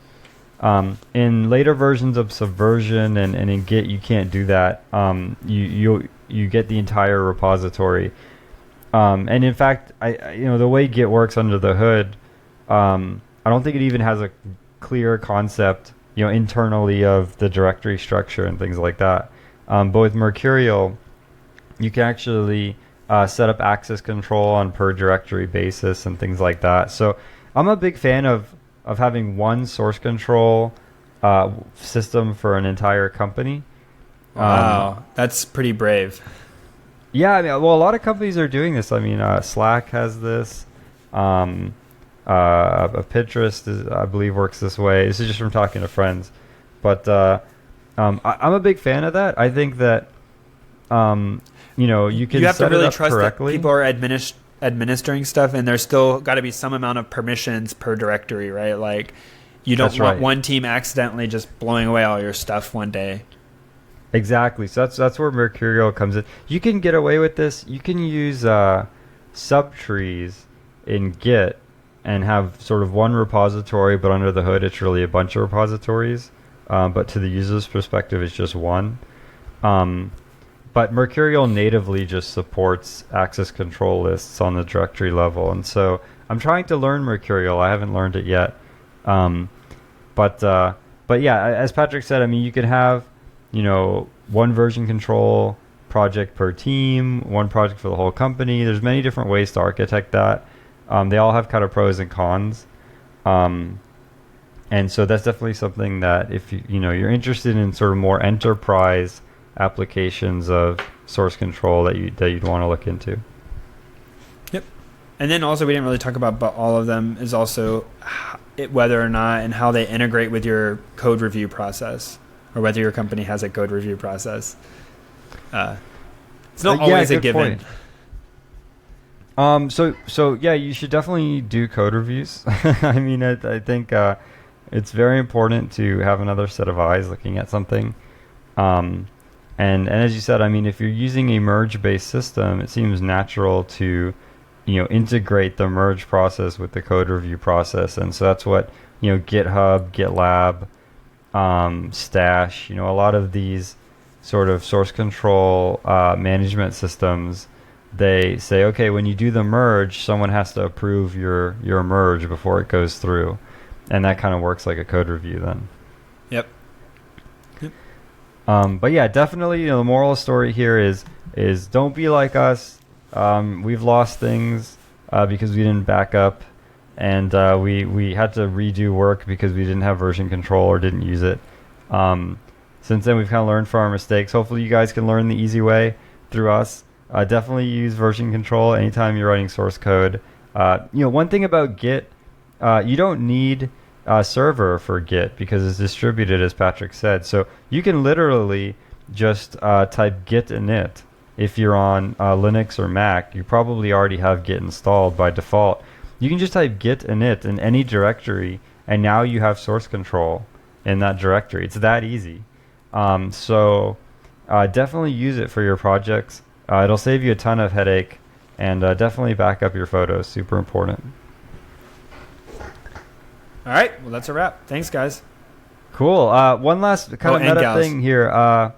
Speaker 2: In later versions of Subversion and in Git, you can't do that. You get the entire repository. And in fact, the way Git works under the hood, I don't think it even has a clear concept, internally of the directory structure and things like that. But with Mercurial, you can actually set up access control on per directory basis and things like that. So I'm a big fan of having one source control system for an entire company.
Speaker 1: Wow, that's pretty brave.
Speaker 2: Yeah, I mean, well, a lot of companies are doing this. I mean, Slack has this. Pinterest, I believe, works this way. This is just from talking to friends. But I'm a big fan of that. I think that, you can
Speaker 1: you have
Speaker 2: set
Speaker 1: to really
Speaker 2: it up
Speaker 1: trust
Speaker 2: correctly.
Speaker 1: that people are administering stuff, and there's still got to be some amount of permissions per directory, right? Like, you don't want one team accidentally just blowing away all your stuff one day.
Speaker 2: Exactly. So that's where Mercurial comes in. You can get away with this. You can use subtrees in Git and have sort of one repository, but under the hood it's really a bunch of repositories. But to the user's perspective, it's just one. But Mercurial natively just supports access control lists on the directory level. And so I'm trying to learn Mercurial. I haven't learned it yet. But yeah, as Patrick said, I mean, you can have, one version control project per team, one project for the whole company. There's many different ways to architect that. They all have kind of pros and cons. And so that's definitely something that if you're interested in sort of more enterprise applications of source control that you'd want to look into.
Speaker 1: Yep. And then also we didn't really talk about, but all of them is also whether or not and how they integrate with your code review process, or whether your company has a code review process. It's not always a given.
Speaker 2: So yeah, you should definitely do code reviews. I mean, I think It's very important to have another set of eyes looking at something. And as you said, I mean, if you're using a merge-based system, it seems natural to, integrate the merge process with the code review process. And so that's what, GitHub, GitLab, Stash, a lot of these sort of source control management systems, they say, okay, when you do the merge, someone has to approve your merge before it goes through. And that kind of works like a code review then.
Speaker 1: Yep.
Speaker 2: But yeah, definitely, the moral of the story here is don't be like us. We've lost things because we didn't back up, and we had to redo work because we didn't have version control or didn't use it. Since then, we've kind of learned from our mistakes. Hopefully, you guys can learn the easy way through us. Definitely use version control anytime you're writing source code. One thing about Git, you don't need a server for Git because it's distributed, as Patrick said. So you can literally just type git init. If you're on Linux or Mac, you probably already have Git installed by default. You can just type git init in any directory, and now you have source control in that directory. It's that easy. So definitely use it for your projects. It'll save you a ton of headache, and definitely back up your photos. Super important.
Speaker 1: All right. Well, that's a wrap. Thanks, guys.
Speaker 2: Cool. One last kind of meta thing here.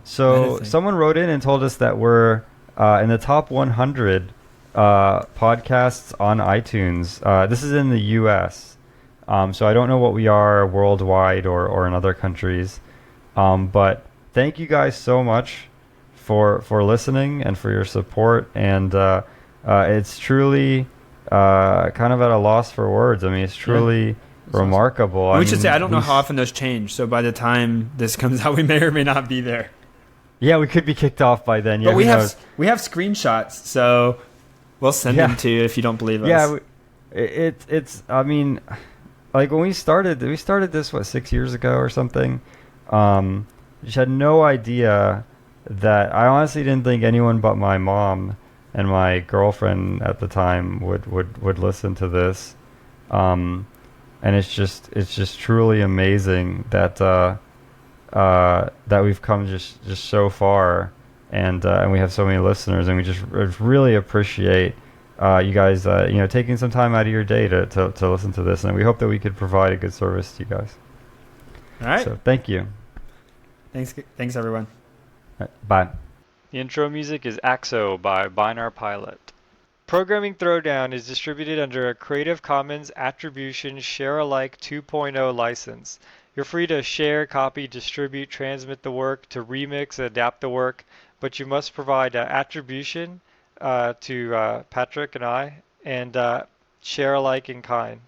Speaker 2: So someone wrote in and told us that we're in the top 100 podcasts on iTunes. This is in the U.S. So I don't know what we are worldwide or in other countries. But thank you guys so much for listening and for your support. And it's truly kind of at a loss for words. I mean, it's truly remarkable.
Speaker 1: We should say, I don't know how often those change. So by the time this comes out, we may or may not be there.
Speaker 2: Yeah, we could be kicked off by then. Yeah,
Speaker 1: but we have screenshots, so we'll send them to you if you don't believe us.
Speaker 2: Yeah, it's. I mean, like when we started this 6 years ago or something. Just had no idea that I honestly didn't think anyone but my mom and my girlfriend at the time would listen to this. And it's just truly amazing that that we've come just so far, and we have so many listeners, and we just really appreciate you guys taking some time out of your day to listen to this, and we hope that we could provide a good service to you guys.
Speaker 1: All right.
Speaker 2: So thank you.
Speaker 1: Thanks everyone.
Speaker 2: All right, bye.
Speaker 3: The intro music is AXO by Binar Pilot. Programming Throwdown is distributed under a Creative Commons Attribution Share-alike 2.0 license. You're free to share, copy, distribute, transmit the work, to remix, adapt the work, but you must provide attribution to Patrick and I, and share alike in kind.